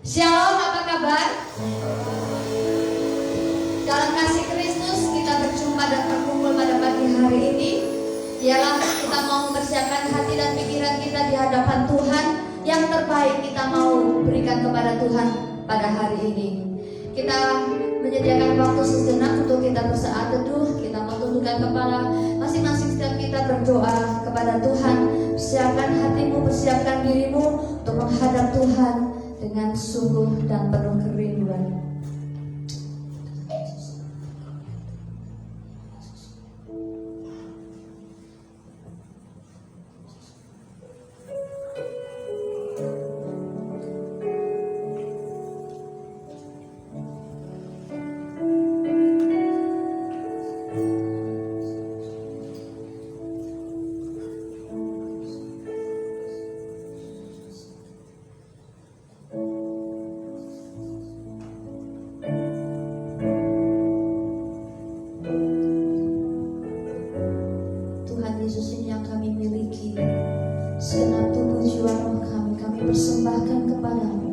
Shalom, apa kabar? Dalam kasih Kristus kita berjumpa dan berkumpul pada pagi hari ini. Ialah kita mau mempersiapkan hati dan pikiran kita di hadapan Tuhan. Yang terbaik kita mau berikan kepada Tuhan pada hari ini. Kita menyediakan waktu sejenak untuk kita bersaat teduh. Kita mau tundukkan kepala masing-masing setiap kita berdoa kepada Tuhan. Persiapkan hatimu, persiapkan dirimu untuk menghadap Tuhan dengan sungguh dan penuh kerinduan. Yesus ini yang kami miliki, segenap tubuh jiwa roh kami persembahkan kepadamu.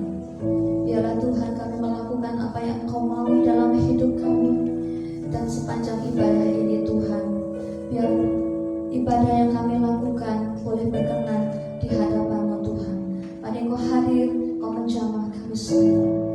Biarlah Tuhan kami melakukan apa yang Engkau mau dalam hidup kami. Dan sepanjang ibadah ini Tuhan, biar ibadah yang kami lakukan boleh berkenan di hadapan-Mu Tuhan. Pada Engkau hadir, Engkau menjamah kami semua.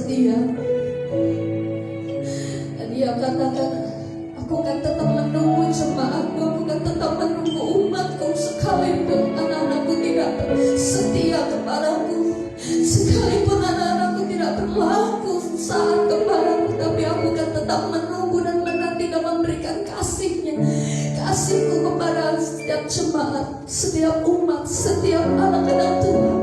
setia. Dan Dia katakan, aku akan tetap menunggu jemaatku, aku akan tetap menunggu umatku, sekalipun anak-anakku tidak setia kepadaku, sekalipun anak-anakku tidak berlaku saat kepadaku, tapi aku akan tetap menunggu dan menanti dan memberikan kasihku kepada setiap jemaat, setiap umat, setiap anak-anak Tuhan.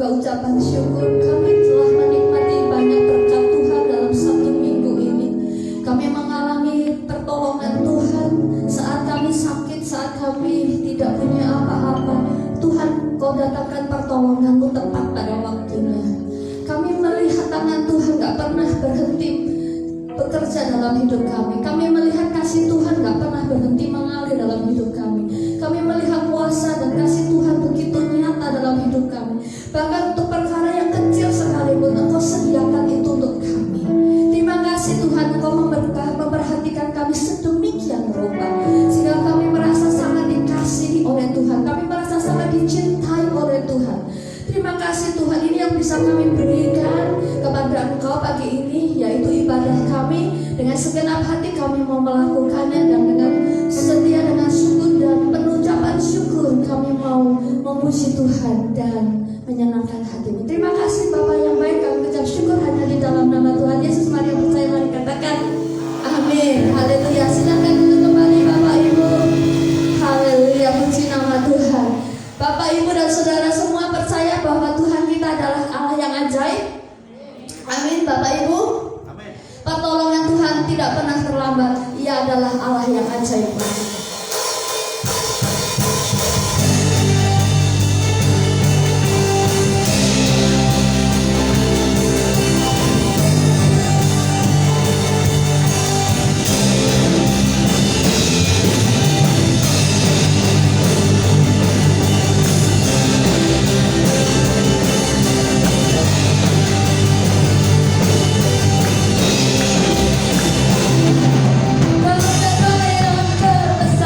Ucapan syukur, kami telah menikmati banyak berkat Tuhan dalam satu minggu ini. Kami mengalami pertolongan Tuhan saat kami sakit, saat kami tidak punya apa-apa. Tuhan, Kau datangkan pertolongan-Mu tepat pada waktunya. Kami melihat tangan Tuhan gak pernah berhenti bekerja dalam hidup kami. Kami melihat kasih Tuhan gak pernah berhenti mengalir dalam hidup kami. Kami melihat kuasa dan kasih Tuhan begitu nyata dalam hidup kami. Bahkan untuk perkara yang kecil sekalipun Engkau sediakan itu untuk kami. Terima kasih Tuhan, Engkau memperhatikan kami sedemikian rupa, sehingga kami merasa sangat dikasihi oleh Tuhan. Kami merasa sangat dicintai oleh Tuhan. Terima kasih Tuhan, ini yang bisa kami berikan kepada Engkau pagi ini, yaitu ibadah kami. Dengan segenap hati kami mau melakukannya, dan dengan setia, dengan syukur dan penuh ucapan syukur kami mau memuji Tuhan dan menyenangkan hatimu. Terima kasih Bapa yang baik, kami ucap syukur hanya di dalam nama Tuhan Yesus. Mari yang percaya mari katakan amin. Haleluya. Silakan duduk kembali Bapak Ibu. Haleluya, puji nama Tuhan. Bapak Ibu dan saudara semua percaya bahwa Tuhan kita adalah Allah yang ajaib. Amin Bapak Ibu. Amin. Pertolongan Tuhan tidak pernah terlambat. Ia adalah Allah yang ajaib. Terbesar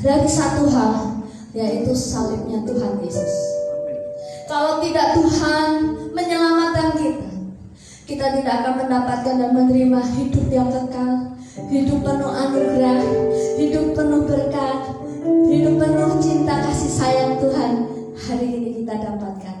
dari satu hal, yaitu salibnya Tuhan Yesus. Kalau tidak Tuhan menyelamatkan kita, kita tidak akan mendapatkan dan menerima hidup yang kekal, hidup penuh anugerah, hidup penuh berkat, hidup penuh cinta kasih sayang Tuhan. Hari ini kita dapatkan.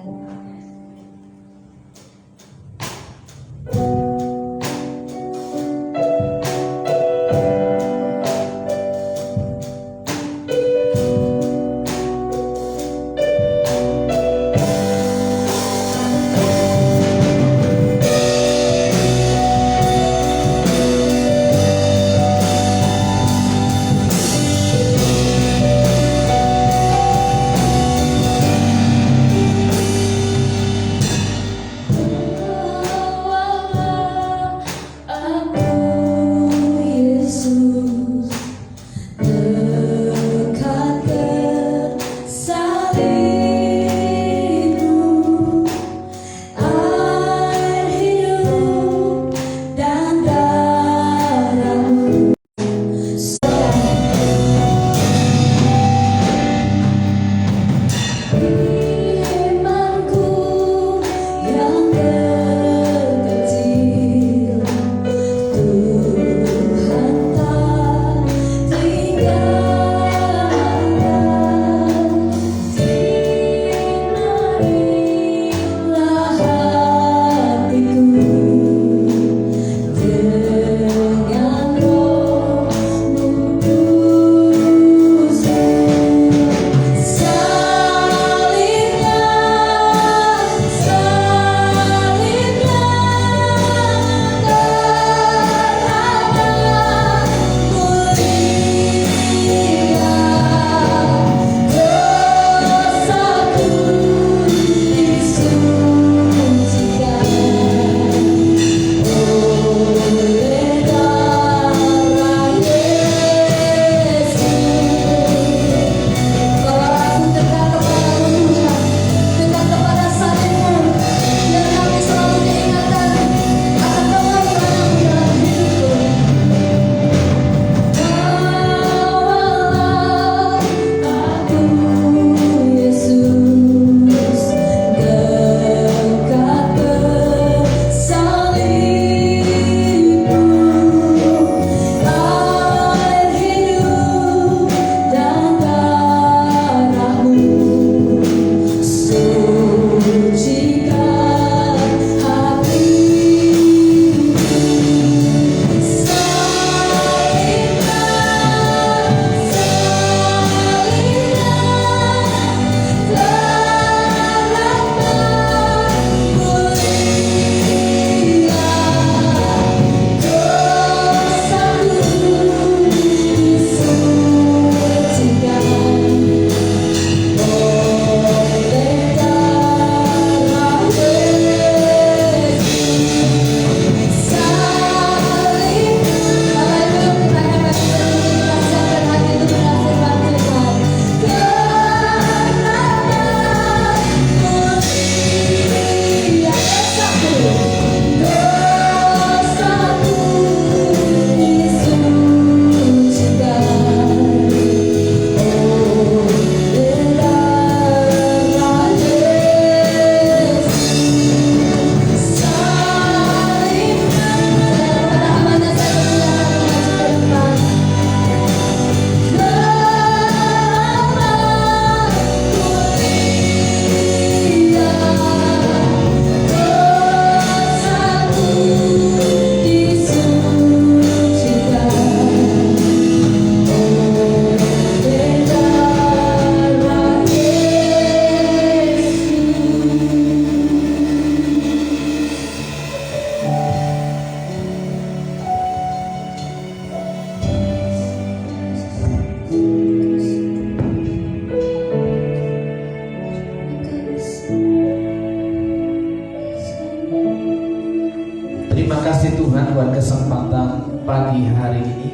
Terima kasih Tuhan buat kesempatan pagi hari ini.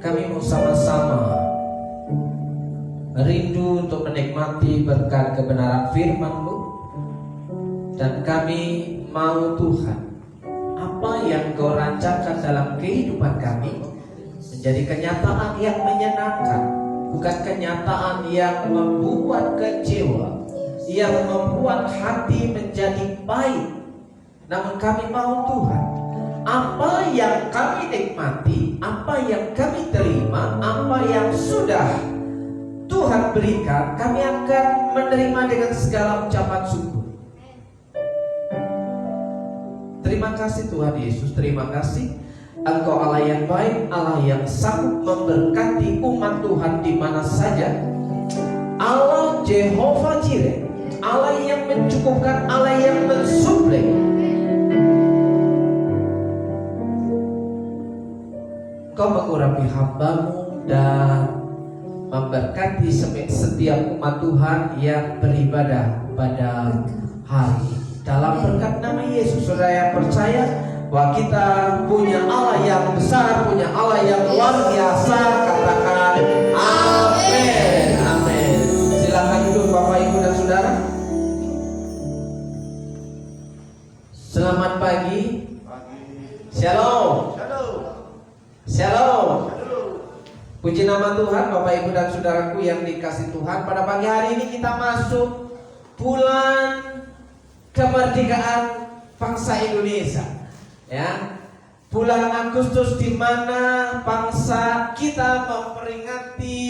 Kami mau sama-sama rindu untuk menikmati berkat kebenaran firman-Mu. Dan kami mau Tuhan, apa yang Kau rancangkan dalam kehidupan kami menjadi kenyataan yang menyenangkan, bukan kenyataan yang membuat kecewa, yang membuat hati menjadi baik. Namun kami mau Tuhan, apa yang kami nikmati, apa yang kami terima, apa yang sudah Tuhan berikan, kami akan menerima dengan segala ucapan syukur. Terima kasih Tuhan Yesus, terima kasih Engkau Allah yang baik, Allah yang sanggup memberkati umat Tuhan di mana saja. Allah Jehovah Jireh, Allah yang mencukupkan, Allah yang mensuplai. Kau mengurapi hamba-Mu dan memberkati setiap umat Tuhan yang beribadah pada hari ini. Dalam berkat nama Yesus, saudara yang percaya bahwa kita punya Allah yang besar, punya Allah yang luar biasa, katakan amin. Amin. Silakan duduk Bapak Ibu dan Saudara. Selamat pagi. Shalom. Shalom. Puji nama Tuhan, Bapak Ibu dan Saudaraku yang dikasih Tuhan. Pada pagi hari ini kita masuk bulan kemerdekaan bangsa Indonesia. Ya, bulan Agustus di mana bangsa kita memperingati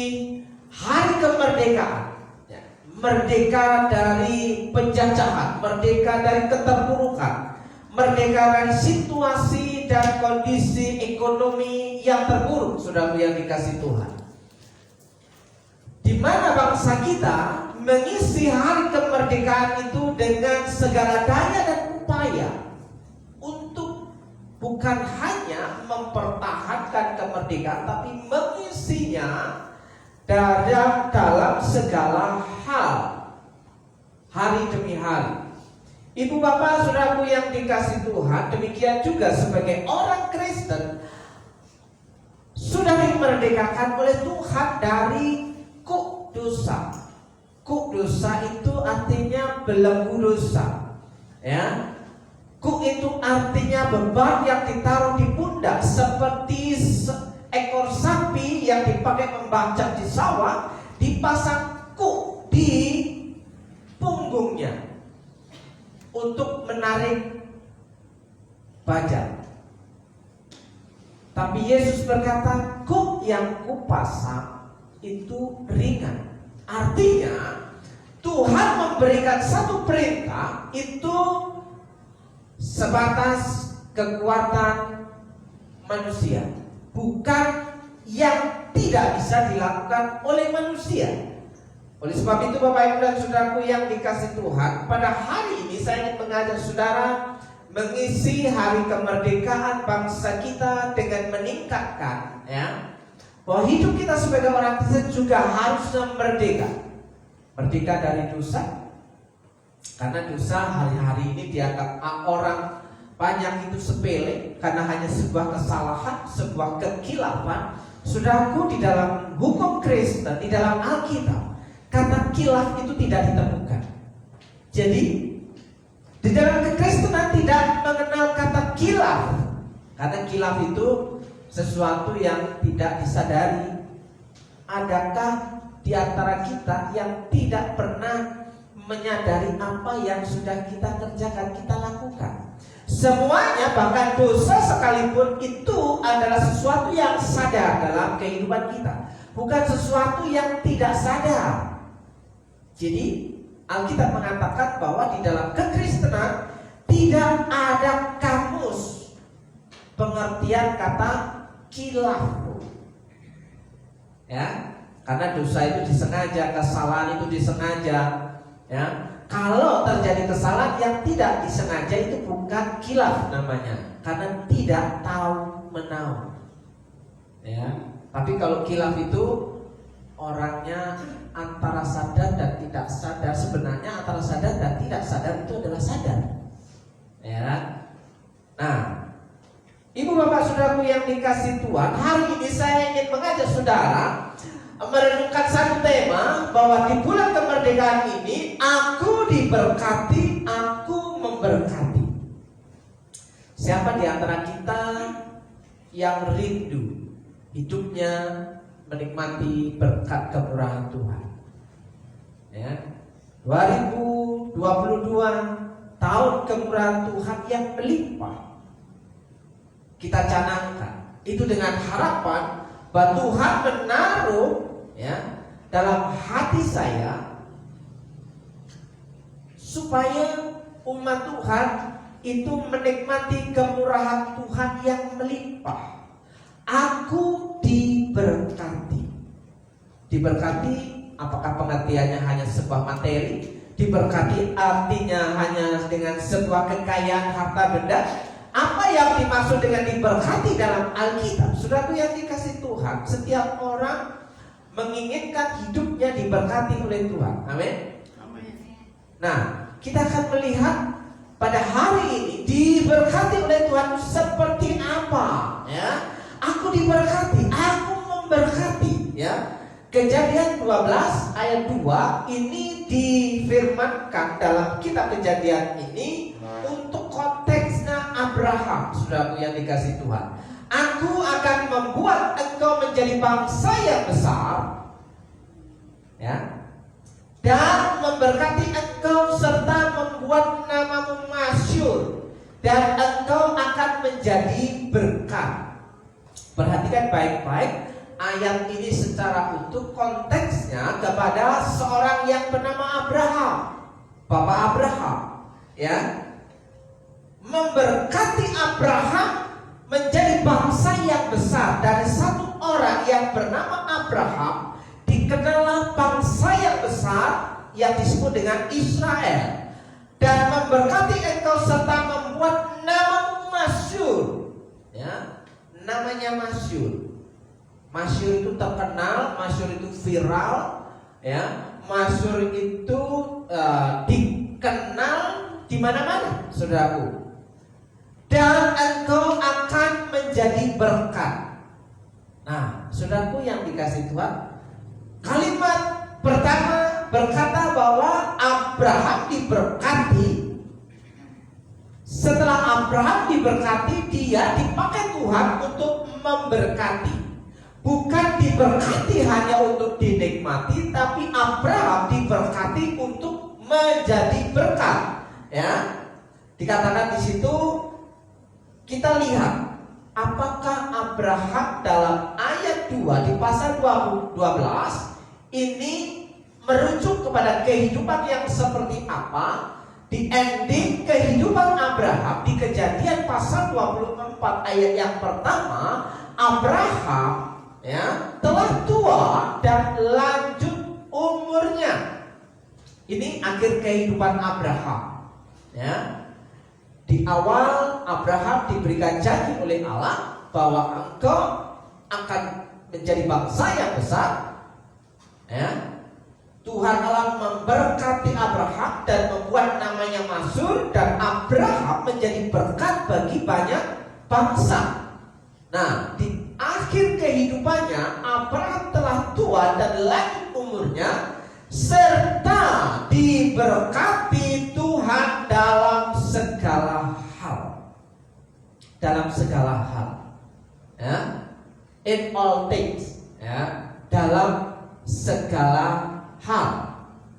hari kemerdekaan. Ya, merdeka dari penjajahan, merdeka dari keterpurukan, merdeka dari situasi dan kondisi ekonomi yang terpuruk, saudara yang dikasih Tuhan. Di mana bangsa kita mengisi hari kemerdekaan itu dengan segala daya dan upaya untuk bukan hanya mempertahankan kemerdekaan, tapi mengisinya dalam segala hal, hari demi hari. Ibu bapak saudaraku yang dikasih Tuhan, demikian juga sebagai orang Kristen sudah dimerdekakan oleh Tuhan dari kuk dosa. Kuk dosa itu artinya belenggu dosa. Ya, kuk itu artinya beban yang ditaruh di pundak, seperti ekor sapi yang dipakai membacak di sawah, dipasang kuk di punggungnya untuk menarik bajak. Tapi Yesus berkata, kuk yang kupasang itu ringan. Artinya Tuhan memberikan satu perintah itu sebatas kekuatan manusia, bukan yang tidak bisa dilakukan oleh manusia. Oleh sebab itu Bapak Ibu dan Saudaraku yang dikasih Tuhan, pada hari ini saya ingin mengajak saudara mengisi hari kemerdekaan bangsa kita dengan meningkatkan, ya, bahwa hidup kita sebagai orang Kristen juga harus merdeka. Merdeka dari dosa. Karena dosa hari-hari ini dianggap orang banyak itu sepele, karena hanya sebuah kesalahan, sebuah kekhilafan. Saudaraku, di dalam hukum Kristen, di dalam Alkitab, kata khilaf itu tidak ditemukan. Jadi di dalam kekristenan tidak mengenal kata khilaf, karena khilaf itu sesuatu yang tidak disadari. Adakah di antara kita yang tidak pernah menyadari apa yang sudah kita kerjakan, kita lakukan? Semuanya, bahkan dosa sekalipun, itu adalah sesuatu yang sadar dalam kehidupan kita, bukan sesuatu yang tidak sadar. Jadi Alkitab mengatakan bahwa di dalam kekristenan tidak ada kamus pengertian kata khilaf. Ya, karena dosa itu disengaja, kesalahan itu disengaja. Ya, kalau terjadi kesalahan yang tidak disengaja itu bukan khilaf namanya, karena tidak tahu menahu. Ya, tapi kalau khilaf itu orangnya antara sadar dan tidak sadar. Sebenarnya antara sadar dan tidak sadar itu adalah sadar. Ya. Nah, ibu bapak saudaraku yang dikasih Tuhan, hari ini saya ingin mengajak saudara merenungkan satu tema, bahwa di bulan kemerdekaan ini aku diberkati, aku memberkati. Siapa di antara kita yang rindu hidupnya menikmati berkat kemurahan Tuhan. Ya. 2022 tahun kemurahan Tuhan yang melimpah. Kita canangkan itu dengan harapan bahwa Tuhan menaruh ya dalam hati saya supaya umat Tuhan itu menikmati kemurahan Tuhan yang melimpah. Aku diberkati. Diberkati, apakah pengertiannya hanya sebuah materi? Diberkati artinya hanya dengan sebuah kekayaan harta benda? Apa yang dimaksud dengan diberkati dalam Alkitab? Saudaraku yang dikasih Tuhan, setiap orang menginginkan hidupnya diberkati oleh Tuhan. Amin. Nah, kita akan melihat pada hari ini diberkati oleh Tuhan seperti apa? Ya, aku diberkati, aku memberkati. Ya, Kejadian 12 ayat 2 ini difirmankan dalam kitab Kejadian ini untuk konteksnya Abraham, saudaraku yang dikasih Tuhan. Aku akan membuat engkau menjadi bangsa yang besar, ya, dan memberkati engkau serta membuat namamu masyhur, dan engkau akan menjadi berkat. Perhatikan baik-baik ayat ini secara utuh, konteksnya kepada seorang yang bernama Abraham, Bapak Abraham, ya, memberkati Abraham menjadi bangsa yang besar. Dari satu orang yang bernama Abraham dikenallah bangsa yang besar yang disebut dengan Israel, dan memberkati engkau serta membuat namamu masyhur. Ya, namanya masyhur. Masyhur itu terkenal, masyhur itu viral, ya. Masyhur itu dikenal di mana-mana, saudaraku. Dan engkau akan menjadi berkat. Nah, saudaraku yang dikasih Tuhan, kalimat pertama berkata bahwa Abraham diberkati. Setelah Abraham diberkati, dia dipakai Tuhan untuk memberkati. Bukan diberkati hanya untuk dinikmati, tapi Abraham diberkati untuk menjadi berkat. Ya, dikatakan di situ, kita lihat apakah Abraham dalam ayat 2 di pasal 12 ini merujuk kepada kehidupan yang seperti apa. Di ending kehidupan Abraham di Kejadian pasal 24 ayat yang pertama, Abraham, ya, telah tua dan lanjut umurnya. Ini akhir kehidupan Abraham. Ya, di awal Abraham diberikan janji oleh Allah bahwa engkau akan menjadi bangsa yang besar. Ya, Tuhan Allah memberkati Abraham dan membuat namanya masyhur, dan Abraham menjadi berkat bagi banyak bangsa. Nah, di akhir kehidupannya Abraham telah tua dan lanjut umurnya, serta diberkati Tuhan dalam segala hal. Dalam segala hal, ya, in all things, ya, dalam segala hal.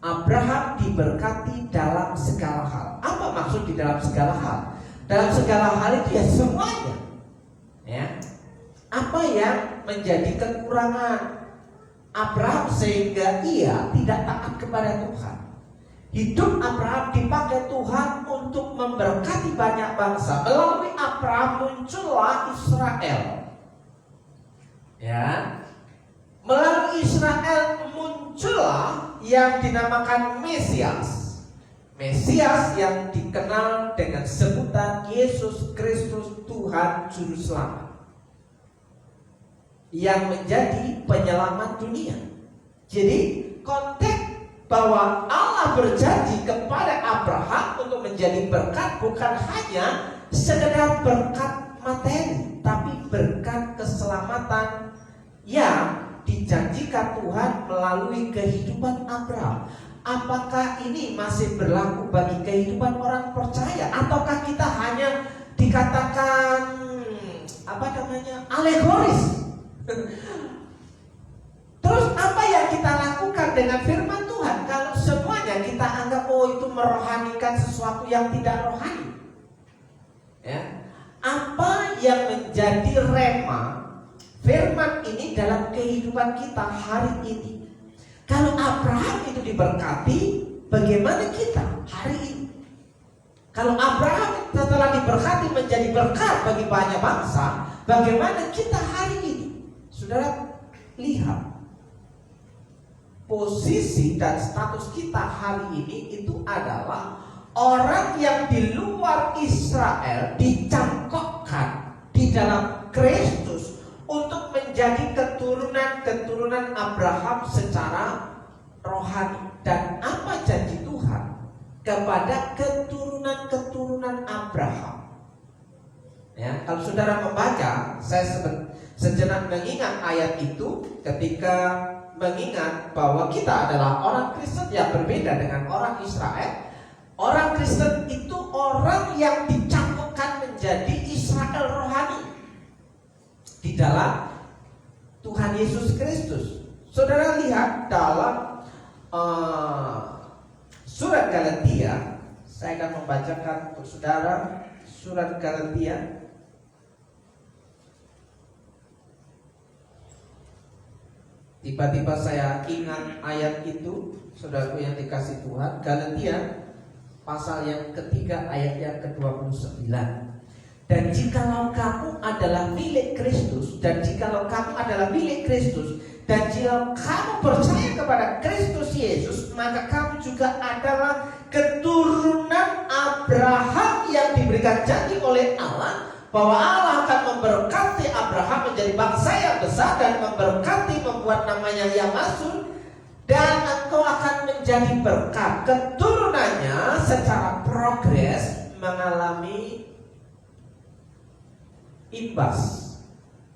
Abraham diberkati dalam segala hal. Apa maksud di dalam segala hal? Dalam segala hal itu ya semuanya. Ya, apa yang menjadi kekurangan Abraham sehingga ia tidak taat kepada Tuhan? Hidup Abraham dipakai Tuhan untuk memberkati banyak bangsa. Melalui Abraham muncullah Israel. Ya, melalui Israel muncullah yang dinamakan Mesias. Mesias yang dikenal dengan sebutan Yesus Kristus Tuhan Juru Selamat, yang menjadi penyelamat dunia. Jadi konteks bahwa Allah berjanji kepada Abraham untuk menjadi berkat bukan hanya sekedar berkat materi, tapi berkat keselamatan yang dijanjikan Tuhan melalui kehidupan Abraham. Apakah ini masih berlaku bagi kehidupan orang percaya, ataukah kita hanya dikatakan alegoris, Terus apa yang kita lakukan dengan firman Tuhan? Kalau semuanya kita anggap itu merohanikan sesuatu yang tidak rohani, ya, apa yang menjadi rema firman ini dalam kehidupan kita hari ini? Kalau Abraham itu diberkati, bagaimana kita hari ini? Kalau Abraham setelah diberkati menjadi berkat bagi banyak bangsa, bagaimana kita hari ini? Saudara, lihat posisi dan status kita hari ini itu adalah orang yang di luar Israel dicangkokkan di dalam Kristus untuk menjadi keturunan Abraham secara rohani. Dan apa janji Tuhan kepada keturunan Abraham? Ya, kalau saudara membaca, saya sejenak mengingat ayat itu ketika mengingat bahwa kita adalah orang Kristen yang berbeda dengan orang Israel. Orang Kristen itu orang yang dicangkokkan menjadi Israel rohani di dalam Tuhan Yesus Kristus. Saudara lihat dalam surat Galatia, saya akan membacakan untuk saudara surat Galatia. Tiba-tiba saya ingat ayat itu, saudaraku yang dikasih Tuhan. Galatia pasal yang ketiga ayat yang ke-29. Dan jikalau kamu adalah milik Kristus, dan jikalau kamu adalah milik Kristus, dan jikalau kamu percaya kepada Kristus Yesus, maka kamu juga adalah keturunan Abraham yang diberikan janji oleh Allah, bahwa Allah akan memberkati Abraham menjadi bangsa yang besar dan memberkati, membuat namanya yang masyhur, dan engkau akan menjadi berkat. Keturunannya secara progres mengalami imbas,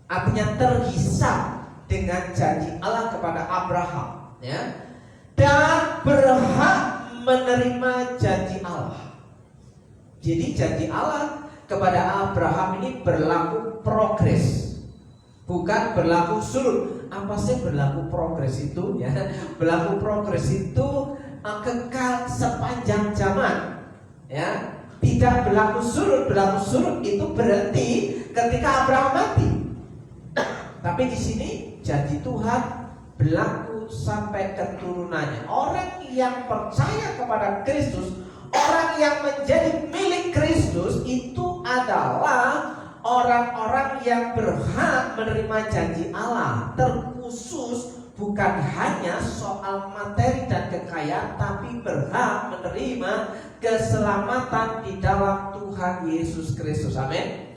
artinya terhisap dengan janji Allah kepada Abraham, ya, dan berhak menerima janji Allah. Jadi janji Allah kepada Abraham ini berlaku progres, bukan berlaku surut. Apa sih berlaku progres itu? Ya, berlaku progres itu kekal sepanjang zaman. Ya, tidak berlaku surut. Berlaku surut itu berhenti ketika Abraham mati. Tapi di sini janji Tuhan berlaku sampai keturunannya. Orang yang percaya kepada Kristus, orang yang menjadi milik Kristus itu adalah orang-orang yang berhak menerima janji Allah. Terkhusus bukan hanya soal materi dan kekayaan, tapi berhak menerima keselamatan di dalam Tuhan Yesus Kristus. Amin.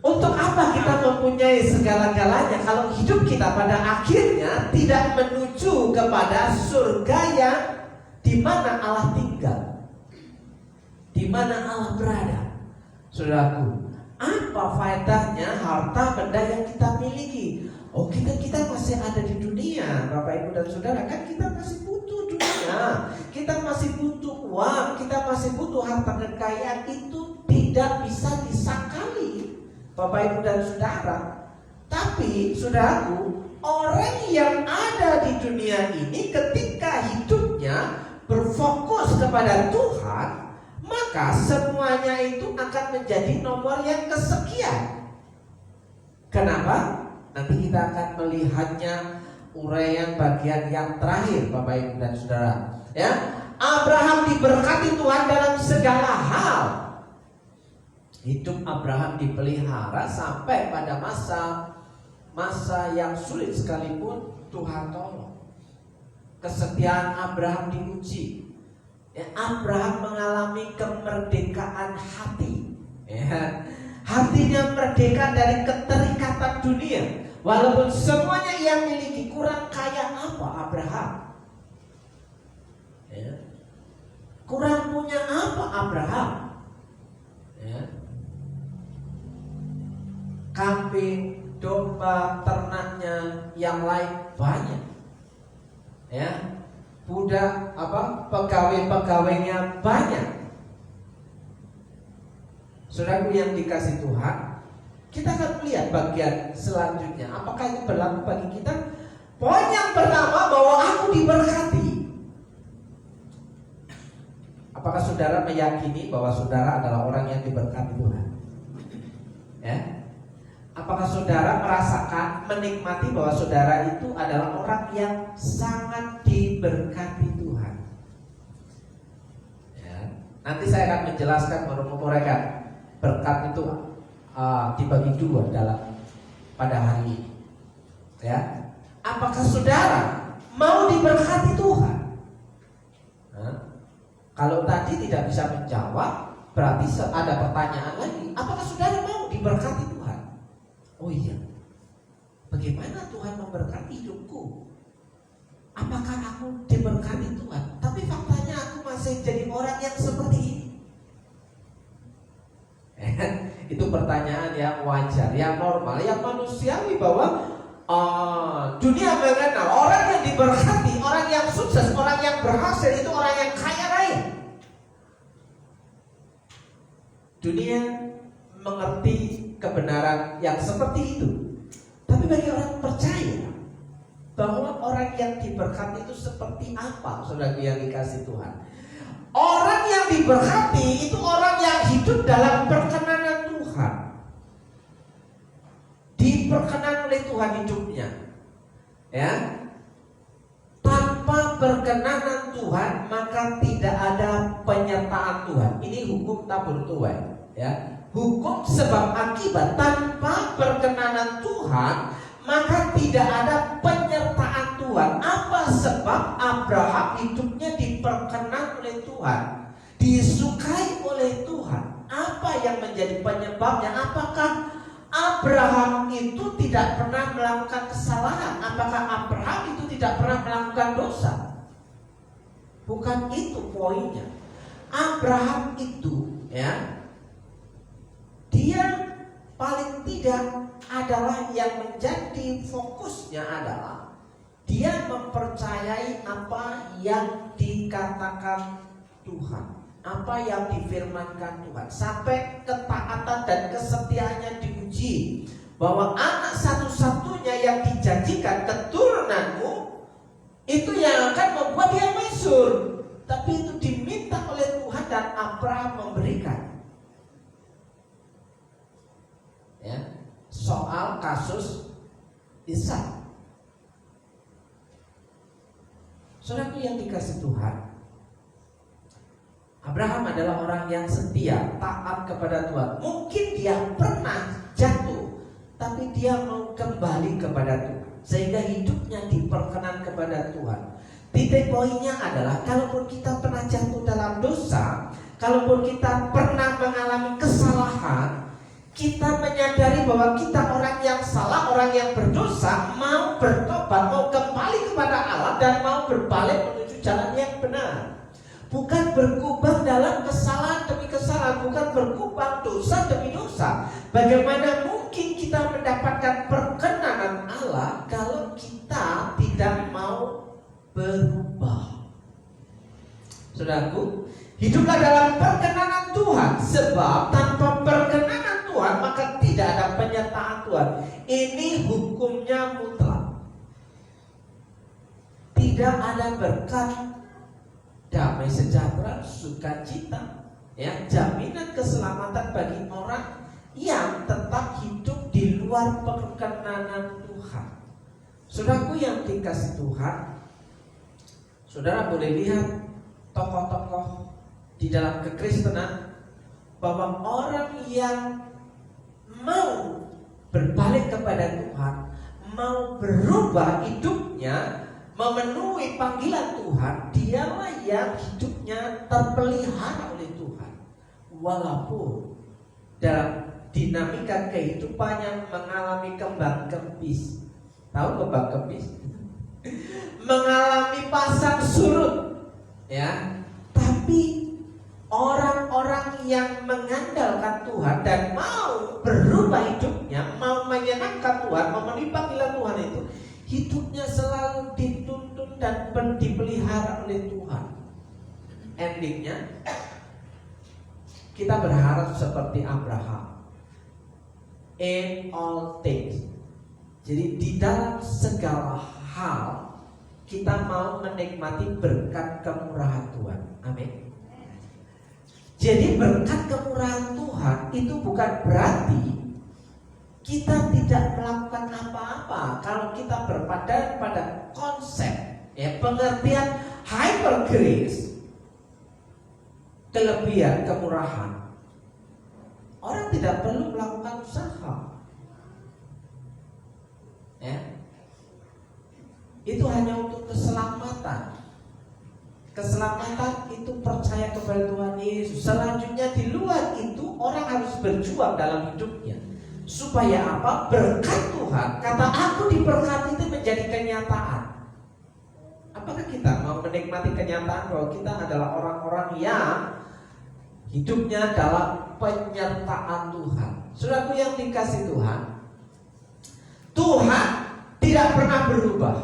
Untuk apa kita mempunyai segala-galanya kalau hidup kita pada akhirnya tidak menuju kepada surga yang di mana Allah tinggal, di mana Allah berada? Saudaraku, apa faedahnya harta benda yang kita miliki? Oh, kita masih ada di dunia, Bapak Ibu dan Saudara, kan kita masih butuh dunia, kita masih butuh uang, kita masih butuh harta kekayaan. Itu tidak bisa disangkali, Bapak Ibu dan Saudara. Tapi saudaraku, orang yang ada di dunia ini ketika hidupnya berfokus kepada Tuhan, maka semuanya itu akan menjadi nomor yang kesekian. Kenapa? Nanti kita akan melihatnya uraian bagian yang terakhir, Bapak Ibu dan Saudara. Ya, Abraham diberkati Tuhan dalam segala hal. Hidup Abraham dipelihara sampai pada masa yang sulit sekalipun Tuhan tolong. Kesetiaan Abraham diuji. Ya, Abraham mengalami kemerdekaan hati. Ya, hatinya merdeka dari keterikatan dunia. Walaupun semuanya ia miliki, kurang kaya apa Abraham? Ya. Kurang punya apa Abraham? Ya. Kambing, domba, ternaknya, yang lain banyak. Ya. Budak pegawai-pegawainya banyak. Saudaraku yang dikasih Tuhan, Kita akan melihat bagian selanjutnya. Apakah itu berlaku bagi kita? Poin yang pertama, bahwa aku diberkati. Apakah saudara meyakini bahwa saudara adalah orang yang diberkati Tuhan? Ya? Apakah saudara merasakan, menikmati bahwa saudara itu adalah orang yang sangat diberkati Tuhan? Ya. Nanti saya akan menjelaskan, menguraikan berkat itu dibagi dua pada hari ini. Ya. Apakah saudara mau diberkati Tuhan? Kalau tadi tidak bisa menjawab, berarti ada pertanyaan lagi. Apakah saudara mau diberkati Tuhan? Oh iya. Bagaimana Tuhan memberkati hidupku? Apakah aku diberkati Tuhan? Tapi faktanya aku masih jadi orang yang seperti ini. Itu pertanyaan yang wajar, yang normal, yang manusiawi, bahwa dunia mengenal orang yang diberkati, orang yang sukses, orang yang berhasil itu orang yang kaya raya. Dunia mengerti kebenaran yang seperti itu. Tapi bagi orang percaya bahwa orang yang diberkati itu seperti apa, saudara yang dikasih Tuhan? Orang yang diberkati itu orang yang hidup dalam perkenanan Tuhan. Diperkenan oleh Tuhan hidupnya. Ya. Tanpa perkenanan Tuhan maka tidak ada penyertaan Tuhan. Ini hukum tabur tuai. Ya, hukum sebab akibat. Tanpa perkenanan Tuhan maka tidak ada penyertaan Tuhan. Apa sebab Abraham hidupnya diperkenan oleh Tuhan, disukai oleh Tuhan? Apa yang menjadi penyebabnya? Apakah Abraham itu tidak pernah melakukan kesalahan? Apakah Abraham itu tidak pernah melakukan dosa? Bukan itu poinnya. Abraham itu, ya, dia paling tidak adalah yang menjadi fokusnya adalah dia mempercayai apa yang dikatakan Tuhan, apa yang difirmankan Tuhan, sampai ketaatan dan kesetiaannya diuji. Bahwa anak satu-satunya yang dijanjikan, keturunanmu, itu yang akan membuat dia masyhur. Tapi itu diminta oleh Tuhan dan Abraham memberikan. Ya, soal kasus Ishak. Saudaraku yang dikasih Tuhan, Abraham adalah orang yang setia, taat kepada Tuhan. Mungkin dia pernah jatuh, tapi dia mau kembali kepada Tuhan, sehingga hidupnya diperkenan kepada Tuhan. Titik poinnya adalah, kalaupun kita pernah jatuh dalam dosa, kalaupun kita pernah mengalami kesalahan, kita menyadari bahwa kita orang yang salah, orang yang berdosa, mau bertobat, mau kembali kepada Allah, dan mau berbalik menuju jalan yang benar. Bukan berkubang dalam kesalahan demi kesalahan, bukan berkubang dosa demi dosa. Bagaimana mungkin kita mendapatkan perkenanan Allah kalau kita tidak mau berubah? Saudaraku, hiduplah dalam perkenanan Tuhan, sebab tanpa perkenanan Tuhan maka tidak ada penyertaan Tuhan. Ini hukumnya mutlak. Tidak ada berkat, damai sejahtera, sukacita, ya, jaminan keselamatan bagi orang yang tetap hidup di luar perkenanan Tuhan. Saudaraku yang dikasih Tuhan, saudara boleh lihat tokoh-tokoh di dalam kekristenan, bahwa orang yang mau berbalik kepada Tuhan, mau berubah hidupnya, memenuhi panggilan Tuhan, dialah yang hidupnya terpelihara oleh Tuhan. Walaupun dalam dinamika kehidupannya mengalami kembang kempis. Tahu kembang kempis? Mengalami pasang surut, ya. Tapi orang-orang yang mengandalkan Tuhan dan mau berubah hidupnya, mau menyenangkan Tuhan, memenuhi panggilan Tuhan itu, hidupnya selalu dituntun dan dipelihara oleh Tuhan. Endingnya kita berharap seperti Abraham. in all things. Jadi di dalam segala hal kita mau menikmati berkat kemurahan Tuhan. Amin. Jadi berkat kemurahan Tuhan itu bukan berarti kita tidak melakukan apa-apa. Kalau kita berpada pada konsep pengertian hyper grace, kelebihan kemurahan, orang tidak perlu melakukan usaha. Itu hanya untuk keselamatan. Keselamatan itu percaya kepada Tuhan Yesus. Selanjutnya di luar itu orang harus berjuang dalam hidupnya. Supaya apa? Berkat Tuhan, kata aku diberkati itu menjadi kenyataan. Apakah kita mau menikmati kenyataan bahwa kita adalah orang-orang yang hidupnya dalam penyertaan Tuhan? Saudaraku yang dikasih Tuhan, Tuhan tidak pernah berubah.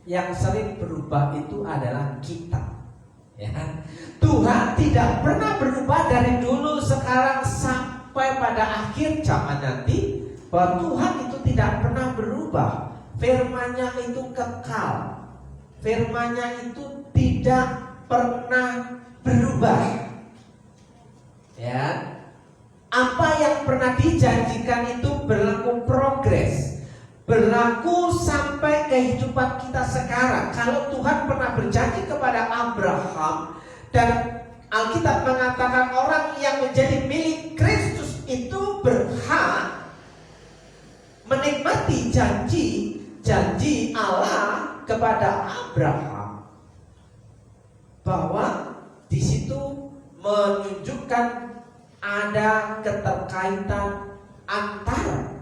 Yang sering berubah itu adalah kita. Tuhan tidak pernah berubah dari dulu, sekarang, sampai pada akhir zaman nanti. Bahwa Tuhan itu tidak pernah berubah. Firman-Nya itu kekal. Firman-Nya itu tidak pernah berubah. Apa yang pernah dijanjikan itu berlaku progres, berlaku sampai kehidupan kita sekarang. Kalau Tuhan pernah berjanji kepada Abraham, dan Alkitab mengatakan orang yang menjadi milik Kristus itu berhak menikmati janji Allah kepada Abraham, bahwa di situ menunjukkan ada keterkaitan antara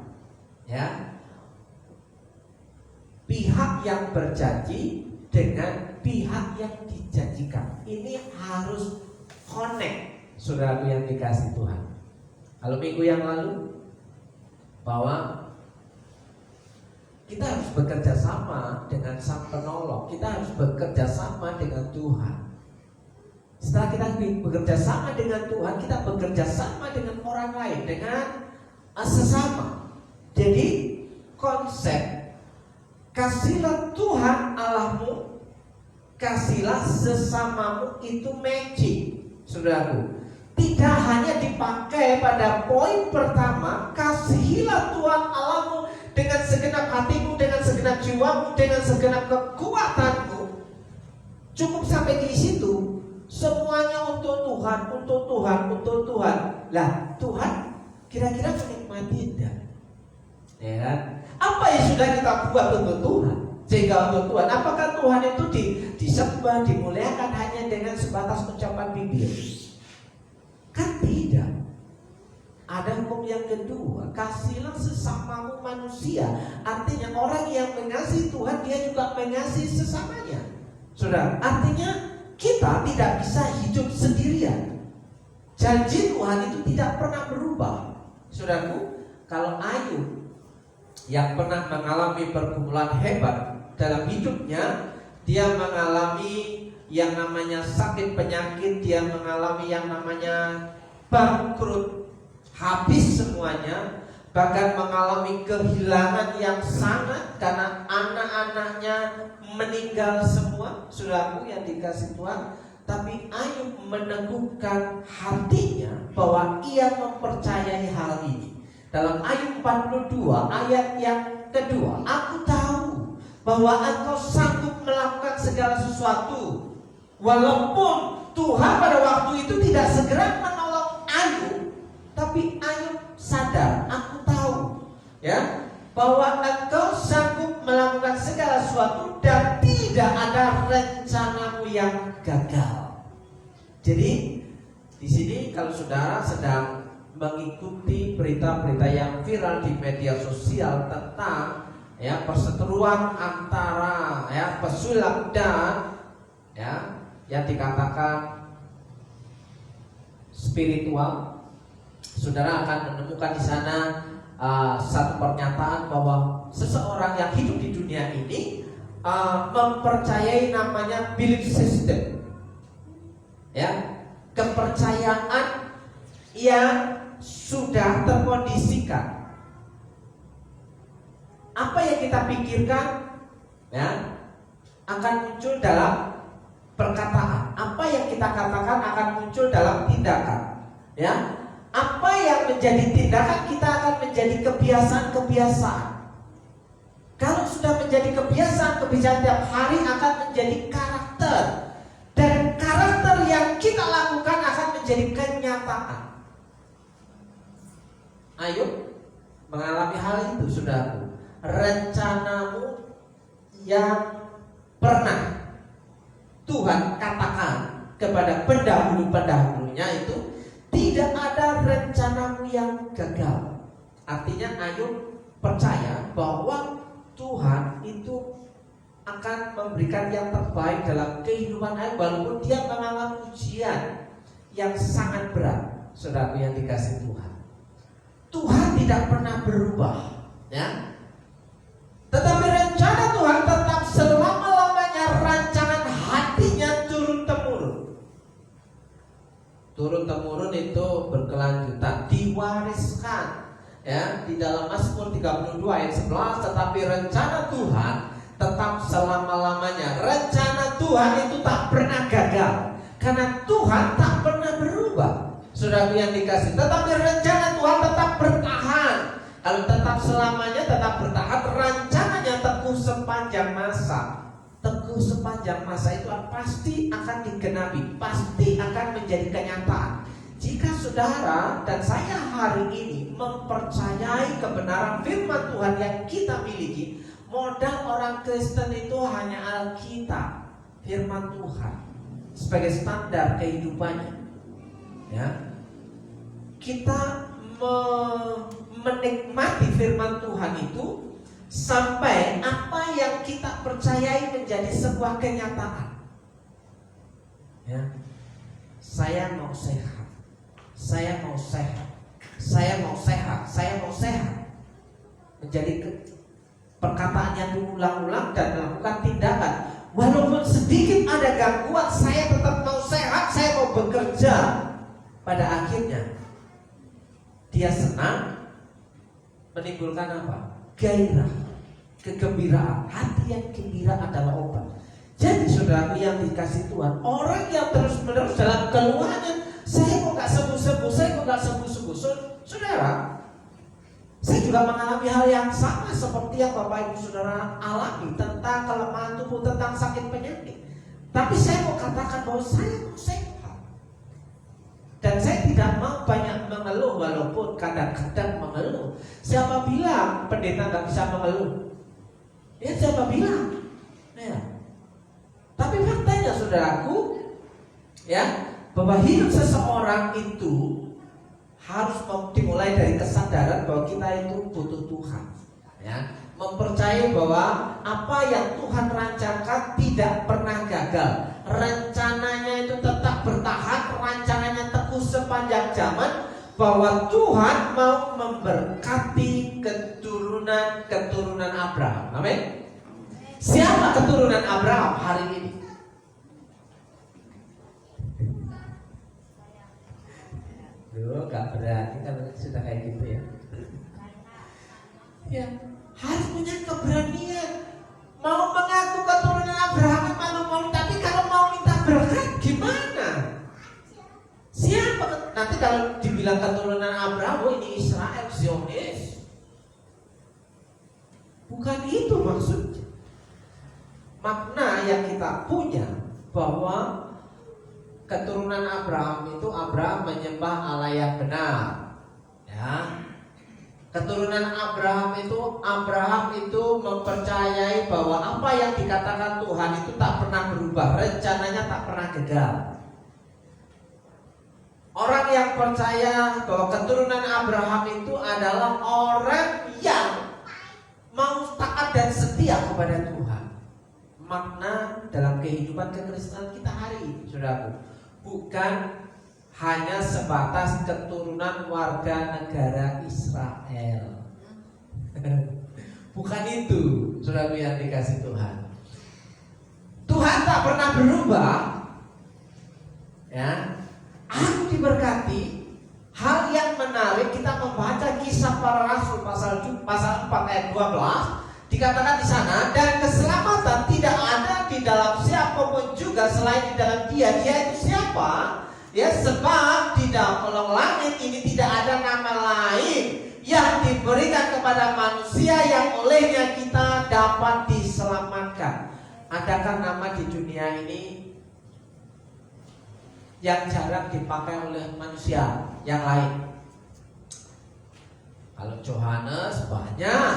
pihak yang berjanji dengan pihak yang dijanjikan. Ini harus connect, saudaraku yang dikasih Tuhan. Kalau minggu yang lalu bahwa kita harus bekerja sama dengan Sang Penolong, kita harus bekerja sama dengan Tuhan. Setelah kita bekerja sama dengan Tuhan, kita bekerja sama dengan orang lain, dengan sesama. Jadi konsep kasihlah Tuhan Allahmu, kasihlah sesamamu itu matching, saudaraku. Tidak hanya dipakai pada poin pertama, kasihilah Tuhan Allahmu dengan segenap hatimu, dengan segenap jiwamu, dengan segenap kekuatanmu. Cukup sampai di situ. Semuanya untuk Tuhan, untuk Tuhan, untuk Tuhan. Lah, Tuhan kira-kira menikmati tidak? Apa yang sudah kita buat untuk Tuhan sehingga untuk Tuhan? Apakah Tuhan itu disembah, dimuliakan hanya dengan sebatas ucapan bibir? Kan tidak. Ada hukum yang kedua, kasihlah sesamamu manusia. Artinya orang yang mengasihi Tuhan, dia juga mengasihi sesamanya. Saudara, artinya kita tidak bisa hidup sendirian. Janji Tuhan itu tidak pernah berubah. Saudaraku, kalau Ayub yang pernah mengalami pergumulan hebat dalam hidupnya, dia mengalami yang namanya sakit penyakit, dia mengalami yang namanya bangkrut, habis semuanya, bahkan mengalami kehilangan yang sangat karena anak-anaknya meninggal semua. Saudaraku yang dikasih Tuhan, tapi Ayub meneguhkan hatinya bahwa ia mempercayai hal ini. Dalam Ayub 42 ayat yang kedua, aku tahu bahwa engkau sanggup melakukan segala sesuatu. Walaupun Tuhan pada waktu itu tidak segera menolong Ayub, tapi Ayub sadar, aku tahu bahwa engkau sanggup melakukan segala sesuatu dan tidak ada rencanamu yang gagal. Jadi di sini kalau saudara sedang mengikuti berita-berita yang viral di media sosial tentang perseteruan antara pesulap dan yang dikatakan spiritual, saudara akan menemukan di sana satu pernyataan bahwa seseorang yang hidup di dunia ini mempercayai namanya belief system, kepercayaan yang sudah terkondisikan. Apa yang kita pikirkan ya akan muncul dalam perkataan. Apa yang kita katakan akan muncul dalam tindakan. Ya, apa yang menjadi tindakan kita akan menjadi kebiasaan-kebiasaan. Kalau sudah menjadi kebiasaan-kebiasaan tiap hari akan menjadi karakter. Dan karakter yang kita lakukan akan menjadi kenyataan. Ayo mengalami hal itu, saudaraku. Rencanamu yang pernah Tuhan katakan kepada pendahulu-pendahulunya itu, tidak ada rencanamu yang gagal. Artinya ayo percaya bahwa Tuhan itu akan memberikan yang terbaik dalam kehidupan ayo, walaupun dia mengalami ujian yang sangat berat. Saudara yang dikasihi Tuhan, Tuhan tidak pernah berubah, ya. Tetapi rencana Tuhan tetap selama-lamanya, rancangan hatinya turun-temurun. Turun-temurun itu berkelanjutan, diwariskan, ya, di dalam Mazmur 32 ayat 11. Tetapi rencana Tuhan tetap selama-lamanya. Rencana Tuhan itu tak pernah gagal, karena Tuhan tak pernah berubah. Saudara yang dikasih, tetapi rencana Tuhan tetap bertahan. Kalau tetap selamanya, tetap bertahan, rencananya teguh sepanjang masa. Teguh sepanjang masa itu pasti akan digenapi, pasti akan menjadi kenyataan. Jika saudara dan saya hari ini mempercayai kebenaran firman Tuhan yang kita miliki, modal orang Kristen itu hanya Alkitab, firman Tuhan sebagai standar kehidupannya. Ya, kita menikmati firman Tuhan itu sampai apa yang kita percayai menjadi sebuah kenyataan. Ya, saya mau sehat, saya mau sehat, saya mau sehat, saya mau sehat, menjadi perkataan yang diulang-ulang dan melakukan tindakan. Walaupun sedikit ada gangguan, saya tetap mau sehat, saya mau bekerja. Pada akhirnya dia senang, menimbulkan apa? Gairah, kegembiraan. Hati yang gembira adalah obat. Jadi saudara yang dikasih Tuhan, orang yang terus-menerus dalam keluhannya, saya kok gak sembuh-sembuh, saya kok gak sembuh-sembuh. Saudara, saya juga mengalami hal yang sama seperti yang Bapak Ibu Saudara alami tentang kelemahan tubuh, tentang sakit penyakit. Tapi saya mau katakan bahwa saya mau sehat. Dan saya tidak mau banyak mengeluh, walaupun kadang-kadang mengeluh. Siapa bilang pendeta gak bisa mengeluh? Ya siapa bilang? Ya. Tapi faktanya saudaraku, ya, bahwa hidup seseorang itu harus dimulai dari kesadaran bahwa kita itu butuh Tuhan, ya. Mempercayai bahwa apa yang Tuhan rancangkan tidak pernah gagal. Rencananya itu tetap bertahan, rencananya teguh sepanjang zaman, bahwa Tuhan mau memberkati keturunan Abraham. Amin. Siapa keturunan Abraham hari ini? Duh, gak berani kalau sudah kayak gitu ya. Ya, harus punya keberanian. Mau mengaku keturunan Abraham, mau, tapi kalau mau minta berkat gimana? Siapa? Nanti kalau dibilang keturunan Abraham, oh ini Israel, Zionis. Bukan itu maksudnya. Makna yang kita punya bahwa keturunan Abraham itu, Abraham menyembah Allah yang benar, ya. Keturunan Abraham itu mempercayai bahwa apa yang dikatakan Tuhan itu tak pernah berubah, rencananya tak pernah gagal. Orang yang percaya bahwa keturunan Abraham itu adalah orang yang mau taat dan setia kepada Tuhan. Makna dalam kehidupan kekristenan kita hari ini, saudaraku, bukan hanya sebatas keturunan warga negara Israel. Bukan itu, saudara yang dikasih Tuhan. Tuhan tak pernah berubah. Ya, aku diberkati. Hal yang menarik ayat 12 dikatakan di sana, dan keselamatan tidak ada di dalam siapapun juga selain di dalam Dia. Dia itu siapa? Ya, sebab di dalam langit ini tidak ada nama lain yang diberikan kepada manusia yang olehnya kita dapat diselamatkan. Adakah nama di dunia ini yang jarang dipakai oleh manusia yang lain? Kalau Yohanes banyak,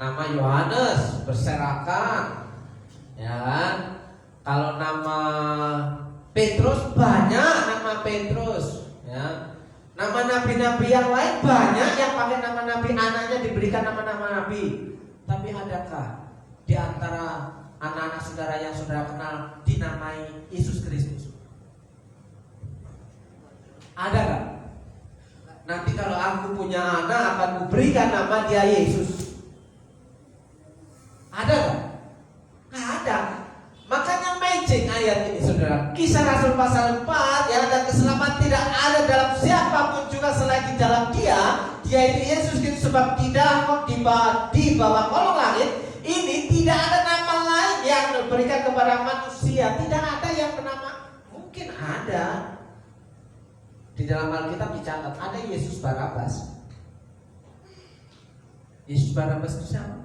nama Yohanes berserakan, ya kan? Kalau nama Petrus banyak, nama Petrus, ya. Nama nabi-nabi yang lain banyak yang pakai nama nabi, anaknya diberikan nama-nama nabi. Tapi adakah di antara anak-anak saudara yang saudara kenal dinamai Yesus Kristus? Ada gak? Nanti kalau aku punya anak akan kuberikan nama dia Yesus. Ada gak? Gak ada. Makanya matching ayat ini saudara. Kisah Rasul pasal 4 yang ada keselamatan tidak ada dalam siapapun juga selain di dalam Dia. Dia itu Yesus Kristus, sebab tidak di bawah kolong langit ini tidak ada nama lain yang diberikan kepada manusia. Tidak ada yang bernama, mungkin ada. Di dalam Alkitab dicatat ada Yesus Barabas. Yesus Barabas itu siapa?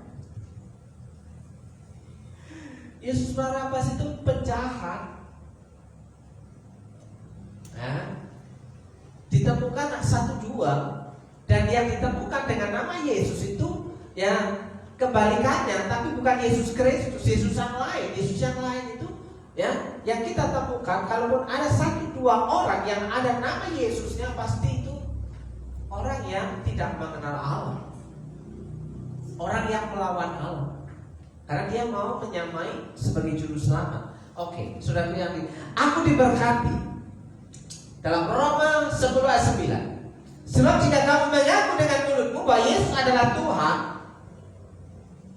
Yesus Barabas itu penjahat. Ditemukan 1-2, dan yang ditemukan dengan nama Yesus itu ya kebalikannya, tapi bukan Yesus Kristus, Yesus yang lain. Yesus yang lain itu ya yang kita temukan, kalaupun ada 1-2 orang yang ada nama Yesusnya, pasti itu orang yang tidak mengenal Allah, orang yang melawan Allah, karena dia mau menyamai sebagai juru selamat. Oke, sudah yang aku diberkati dalam Roma 10 ayat 9. Sebab jika kamu mengaku dengan mulutmu bahwa Yesus adalah Tuhan,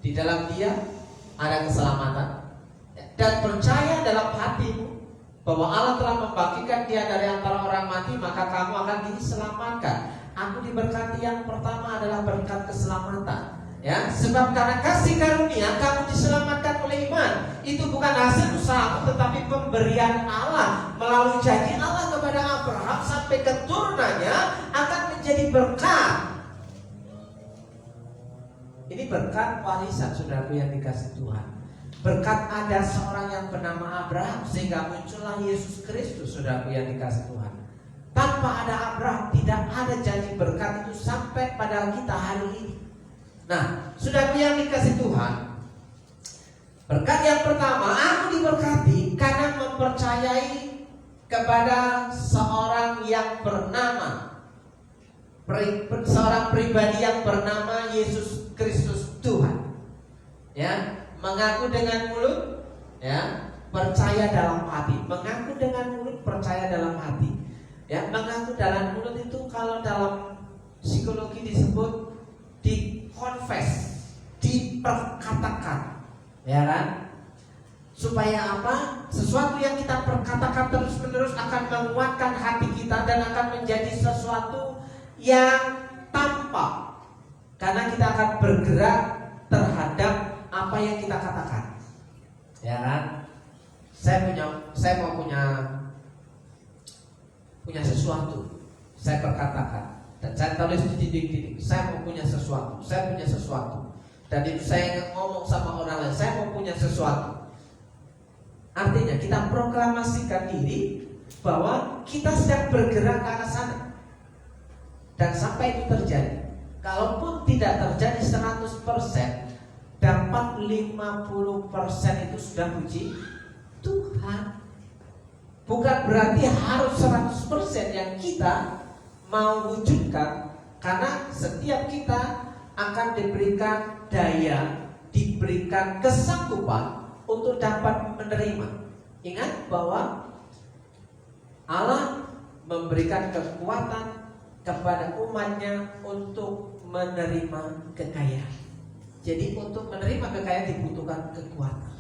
di dalam Dia ada keselamatan, dan percaya dalam hatimu bahwa Allah telah membangkitkan Dia dari antara orang mati, maka kamu akan diselamatkan. Aku diberkati yang pertama adalah berkat keselamatan. Ya, sebab karena kasih karunia kamu diselamatkan oleh iman. Itu bukan hasil usahamu, tetapi pemberian Allah melalui janji Allah kepada Abraham sampai keturunannya akan menjadi berkat. Ini berkat warisan saudaraku yang dikasih Tuhan. Berkat ada seorang yang bernama Abraham sehingga muncullah Yesus Kristus, saudaraku yang dikasih Tuhan. Tanpa ada Abraham tidak ada janji berkat itu sampai pada kita hari ini. Nah, saudaraku yang dikasih Tuhan, berkat yang pertama, aku diberkati karena mempercayai kepada seorang yang bernama, seorang pribadi yang bernama Yesus Kristus Tuhan. Ya, mengaku dengan mulut, ya, percaya dalam hati. Mengaku dengan mulut, percaya dalam hati. Ya, mengaku dalam mulut itu kalau dalam psikologi disebut confess, diperkatakan, ya kan? Supaya apa? Sesuatu yang kita perkatakan terus-menerus akan menguatkan hati kita dan akan menjadi sesuatu yang tampak, karena kita akan bergerak terhadap apa yang kita katakan, ya kan? Saya mau punya sesuatu, saya perkatakan. Dan saya tulis di dinding-dinding, saya mau punya sesuatu, saya punya sesuatu. Dan itu saya ngomong sama orang lain, saya mau punya sesuatu. Artinya kita proklamasikan diri bahwa kita sedang bergerak ke arah sana. Dan sampai itu terjadi. Kalaupun tidak terjadi 100%, dapat 50% itu sudah puji Tuhan. Bukan berarti harus 100% yang kita mau wujudkan, karena setiap kita akan diberikan daya, diberikan kesanggupan untuk dapat menerima. Ingat bahwa Allah memberikan kekuatan kepada umatnya untuk menerima kekayaan. Jadi untuk menerima kekayaan dibutuhkan kekuatan.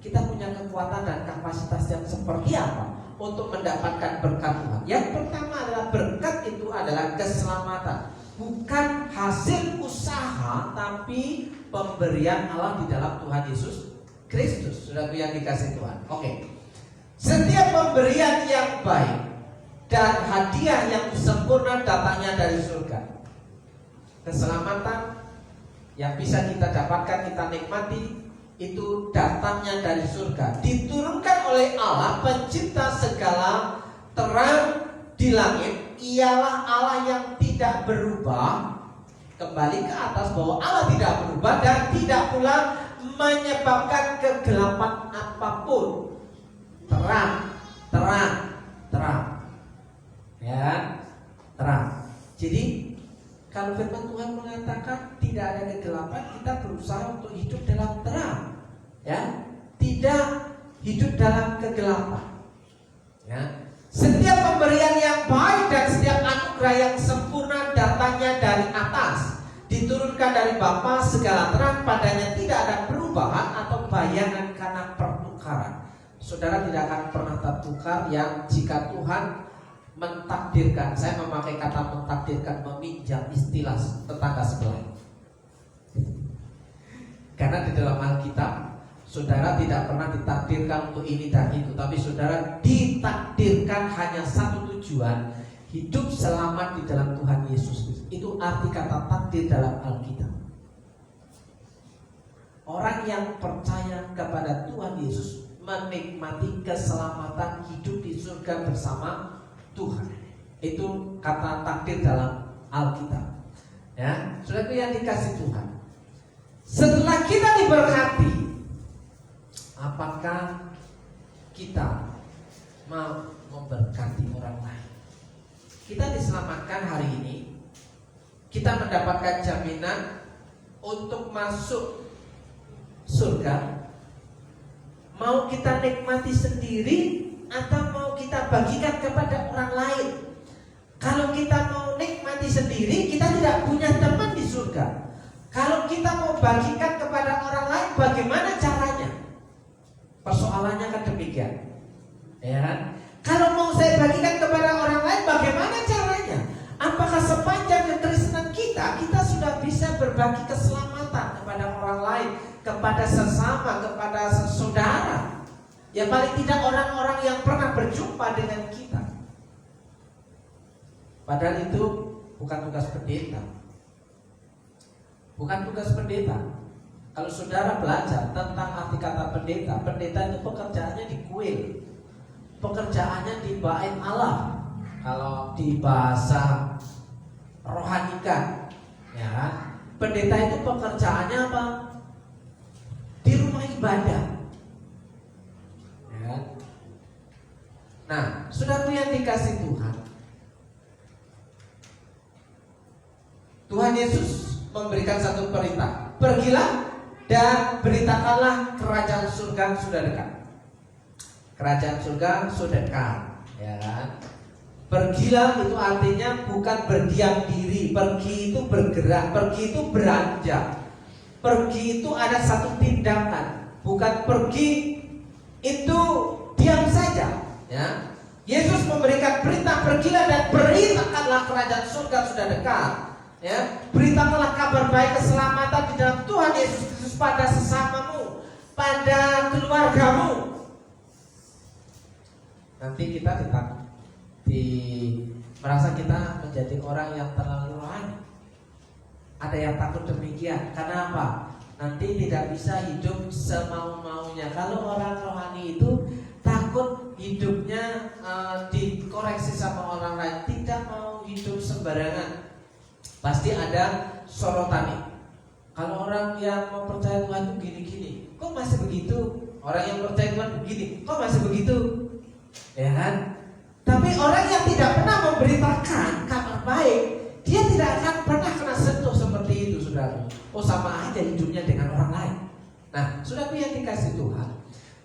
Kita punya kekuatan dan kapasitas yang seperti apa untuk mendapatkan berkat Tuhan? Yang pertama adalah berkat itu adalah keselamatan. bukan hasil usaha, tapi pemberian Allah di dalam Tuhan Yesus Kristus. Saudaraku yang dikasih Tuhan. Oke. Setiap pemberian yang baik dan hadiah yang sempurna datangnya dari surga. Keselamatan yang bisa kita dapatkan, kita nikmati, itu datangnya dari surga, diturunkan oleh Allah pencipta segala terang di langit. Ialah Allah yang tidak berubah. Kembali ke atas bahwa Allah tidak berubah dan tidak pula menyebabkan kegelapan apapun. Terang, terang, terang, ya, terang. Jadi kalau firman Tuhan mengatakan tidak ada kegelapan, kita berusaha untuk hidup dalam terang, ya, tidak hidup dalam kegelapan. Ya. Setiap pemberian yang baik dan setiap anugerah yang sempurna datangnya dari atas, diturunkan dari Bapa segala terang, padanya tidak ada perubahan atau bayangan karena pertukaran. Saudara tidak akan pernah tertukar yang jika Tuhan mentakdirkan. Saya memakai kata mentakdirkan, meminjam istilah tetangga sebelah. Karena di dalam Alkitab saudara tidak pernah ditakdirkan untuk ini dan itu, tapi saudara ditakdirkan hanya satu tujuan, hidup selamat di dalam Tuhan Yesus. Itu arti kata takdir dalam Alkitab. Orang yang percaya kepada Tuhan Yesus menikmati keselamatan hidup di surga bersama Tuhan. Itu kata takdir dalam Alkitab. Ya, saudara yang dikasih Tuhan. Setelah kita diberkati, apakah kita mau memberkati orang lain? Kita diselamatkan hari ini, kita mendapatkan jaminan untuk masuk surga. Mau kita nikmati sendiri atau mau kita bagikan kepada orang lain? Kalau kita mau nikmati sendiri, kita tidak punya teman di surga. Kalau kita mau bagikan kepada orang lain, bagaimana caranya? Persoalannya kan demikian, ya kan? Kalau mau saya bagikan kepada orang lain, bagaimana caranya? Apakah sepanjang kekristenan kita sudah bisa berbagi keselamatan kepada orang lain, kepada sesama, kepada saudara? Ya paling tidak orang-orang yang pernah berjumpa dengan kita. Padahal itu bukan tugas pendeta. Bukan tugas pendeta. Kalau saudara belajar tentang arti kata pendeta, pendeta itu pekerjaannya di kuil, pekerjaannya di bait Allah. Kalau di bahasa rohanikan, ya, pendeta itu pekerjaannya apa? Di rumah ibadah. Ya. Nah, saudara yang dikasih Tuhan, Tuhan Yesus memberikan satu perintah, pergilah dan beritakanlah kerajaan surga sudah dekat. Kerajaan surga sudah dekat, ya kan? Pergilah itu artinya bukan berdiam diri, pergi itu bergerak, pergi itu beranjak. Pergi itu ada satu tindakan, bukan pergi itu diam saja, ya. Yesus memberikan perintah, pergilah dan beritakanlah kerajaan surga sudah dekat. Ya, beritakanlah kabar baik keselamatan di dalam Tuhan Yesus Kristus pada sesamamu, pada keluargamu. Nanti kita merasa kita menjadi orang yang terlalu rohani. Ada yang takut demikian. Karena apa? Nanti tidak bisa hidup semau-maunya. Kalau orang rohani itu takut hidupnya dikoreksi sama orang lain, tidak mau hidup sembarangan. Pasti ada sorotan. Kalau orang yang mau percaya Tuhan itu gini-gini, kok masih begitu? Orang yang percaya Tuhan begini, kok masih begitu? Ya kan? Tapi orang yang tidak pernah memberitakan kabar baik, dia tidak akan pernah kena sentuh seperti itu, saudara. Oh, sama aja hidupnya dengan orang lain. Nah, saudara yang dikasih Tuhan,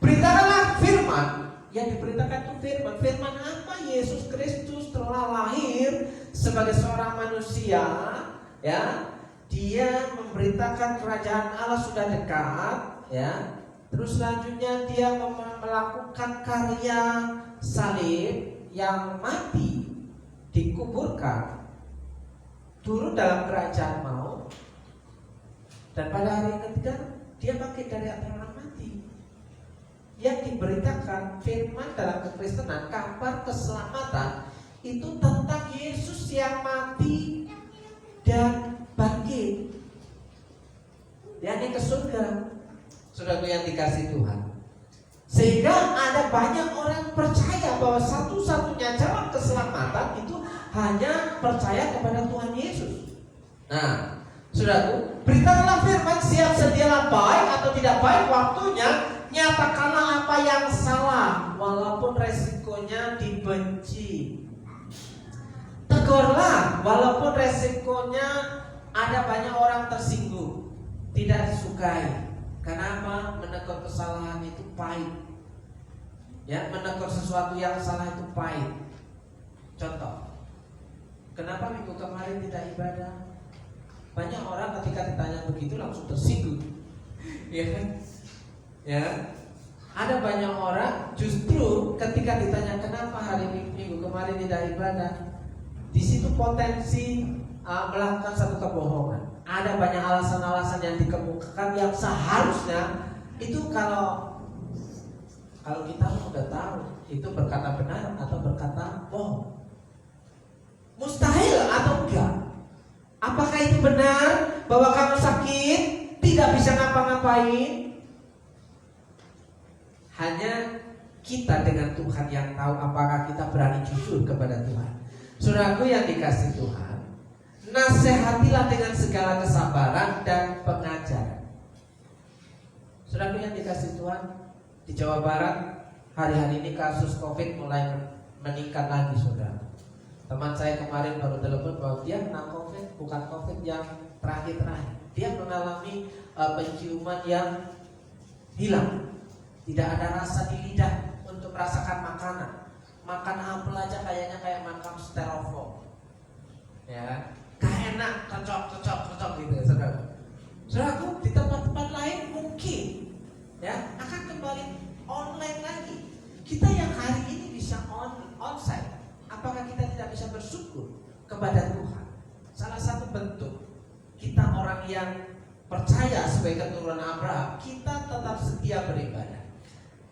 beritakanlah firman. Yang diberitakan itu firman. Firman apa? Yesus Kristus telah lahir sebagai seorang manusia, ya. Dia memberitakan kerajaan Allah sudah dekat, ya. Terus selanjutnya dia melakukan karya salib yang mati, dikuburkan, turun dalam kerajaan maut, dan pada hari ketiga dia bangkit dari antara orang mati. Yang diberitakan firman dalam kekristenan, kabar keselamatan itu tentang Yesus yang mati dan bangkit. Dia naik ke surga, saudara yang dikasih Tuhan. Sehingga ada banyak orang percaya bahwa satu-satunya jalan keselamatan itu hanya percaya kepada Tuhan Yesus. Nah, saudaraku, beritakanlah firman, siap sedialah baik atau tidak baik waktunya, nyatakanlah apa yang salah walaupun resikonya dibenci. Tegurlah walaupun resikonya ada banyak orang tersinggung, tidak disukai. Kenapa? Menegur kesalahan itu pahit. Ya, menegur sesuatu yang salah itu pahit. Contoh, kenapa minggu kemarin tidak ibadah? Banyak orang ketika ditanya begitu langsung tersinggung. Ya kan? Ya. Ada banyak orang justru ketika ditanya kenapa hari minggu kemarin tidak ibadah, di situ potensi melakukan satu kebohongan. Ada banyak alasan-alasan yang dikemukakan yang seharusnya itu kalau kita sudah tahu itu berkata benar atau berkata bohong. Mustahil atau enggak? Apakah itu benar bahwa kamu sakit tidak bisa ngapa-ngapain? Hanya kita dengan Tuhan yang tahu apakah kita berani jujur kepada Tuhan. Saudaraku yang dikasih Tuhan, nasihatilah dengan segala kesabaran dan pengajaran. Saudaraku yang dikasih Tuhan, di Jawa Barat hari-hari ini kasus COVID mulai meningkat lagi, saudara. Teman saya kemarin baru telepon bahwa dia kena COVID, bukan COVID yang terakhir-terakhir. Dia mengalami penciuman yang hilang. Tidak ada rasa di lidah untuk merasakan makanan. Makan apel aja kayaknya kayak makan styrofoam. Ya, gak enak, cocok gitu ya, saudara. Saudaraku, di tempat-tempat lain mungkin ya akan kembali online lagi. Kita yang hari ini bisa onsite, apakah kita tidak bisa bersyukur kepada Tuhan? Salah satu bentuk kita orang yang percaya sebagai keturunan Abraham, kita tetap setia beribadah.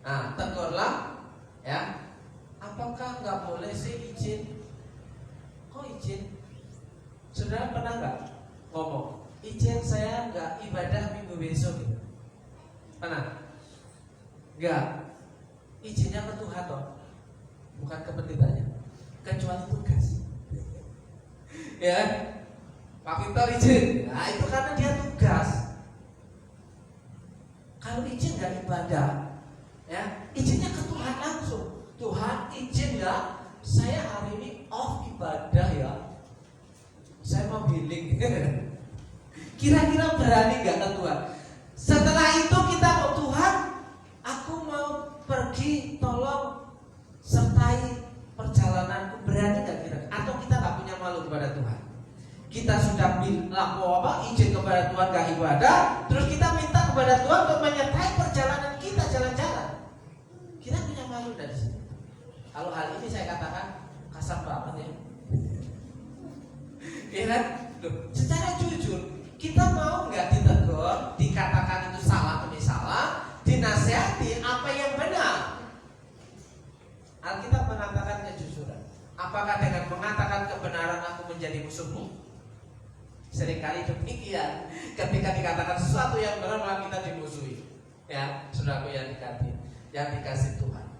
Nah, tegurlah ya. Apakah nggak boleh sih izin? Kok izin? Saudara pernah nggak ngomong izin saya nggak ibadah minggu besok gitu? Pernah? Nggak. Izinnya ke Tuhan toh, bukan ke pendetanya. Kecuali tugas. Ya, Pak Victor izin. Nah itu karena dia tugas. Kalau izin nggak ibadah, ya izinnya ke Tuhan langsung. Tuhan izin ya, saya hari ini off ibadah ya. Saya mau healing. Kira-kira berani gak ke Tuhan? Setelah itu kita mau Tuhan, aku mau pergi, tolong sertai perjalananku. Berani gak kira? Atau kita gak punya malu kepada Tuhan? Kita sudah izin kepada Tuhan gak ibadah, terus kita minta kepada Tuhan untuk menyertai perjalanan kita jalan-jalan. Kita punya malu dari situ. Kalau hal ini saya katakan kasar banget ya. Ya kan? Loh, secara jujur kita mau nggak ditegur, dikatakan itu salah atau salah, dinasihati apa yang benar. Alkitab mengatakan kejujuran. Apakah dengan mengatakan kebenaran aku menjadi musuhmu? Seringkali demikian. Ketika dikatakan sesuatu yang benar malah kita dimusuhi. Ya, saudaraku yang dikasih Tuhan.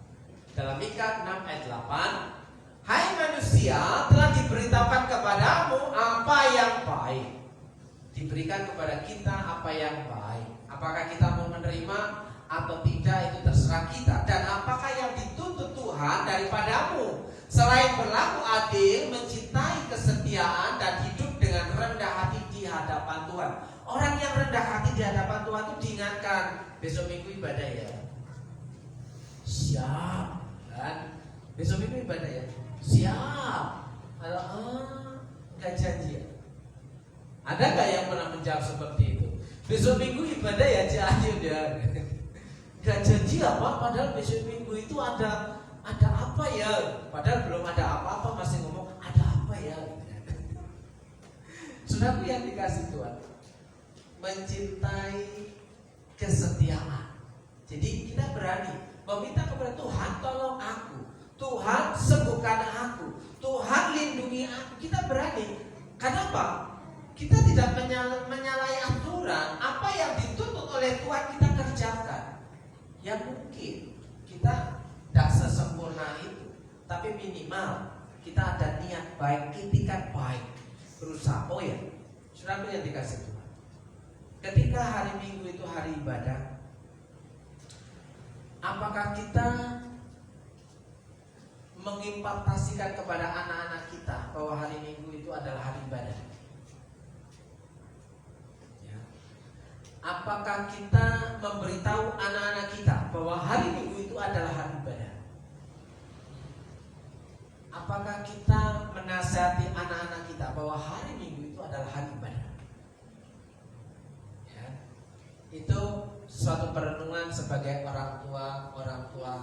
Dalam Mika 6 ayat 8, hai manusia, telah diberitakan kepadamu apa yang baik. Diberikan kepada kita apa yang baik. Apakah kita mau menerima atau tidak itu terserah kita. Dan apakah yang dituntut Tuhan daripadamu selain berlaku adil, mencintai kesetiaan dan hidup dengan rendah hati di hadapan Tuhan. Orang yang rendah hati di hadapan Tuhan itu diingatkan, besok minggu ibadah ya. Siap. Kan? Besok minggu ibadah ya. Siap. Kalau nggak janji ya. Ada nggak yang pernah menjawab seperti itu? Besok minggu ibadah ya, aja udah. Nggak janji apa? Padahal besok minggu itu ada apa ya? Padahal belum ada apa-apa masih ngomong ada apa ya? Saudaraku yang dikasih Tuhan, mencintai kesetiaan. Jadi kita berani meminta kepada Tuhan, tolong aku, Tuhan sembuhkan aku, Tuhan lindungi aku. Kita berani. Kenapa? Kita tidak menyalahi aturan. Apa yang dituntut oleh Tuhan kita kerjakan. Ya mungkin kita tidak sesempurna itu, tapi minimal kita ada niat baik, itikat baik, berusaha. Oh ya, saudara yang dikasih Tuhan, ketika hari Minggu itu hari ibadah, apakah kita mengimpartasikan kepada anak-anak kita bahwa hari Minggu itu adalah hari ibadah? Ya. Apakah kita memberitahu anak-anak kita bahwa hari Minggu itu adalah hari ibadah? Apakah kita menasihati anak-anak kita bahwa hari Minggu itu adalah hari ibadah? Ya. Itu suatu perenungan sebagai orang tua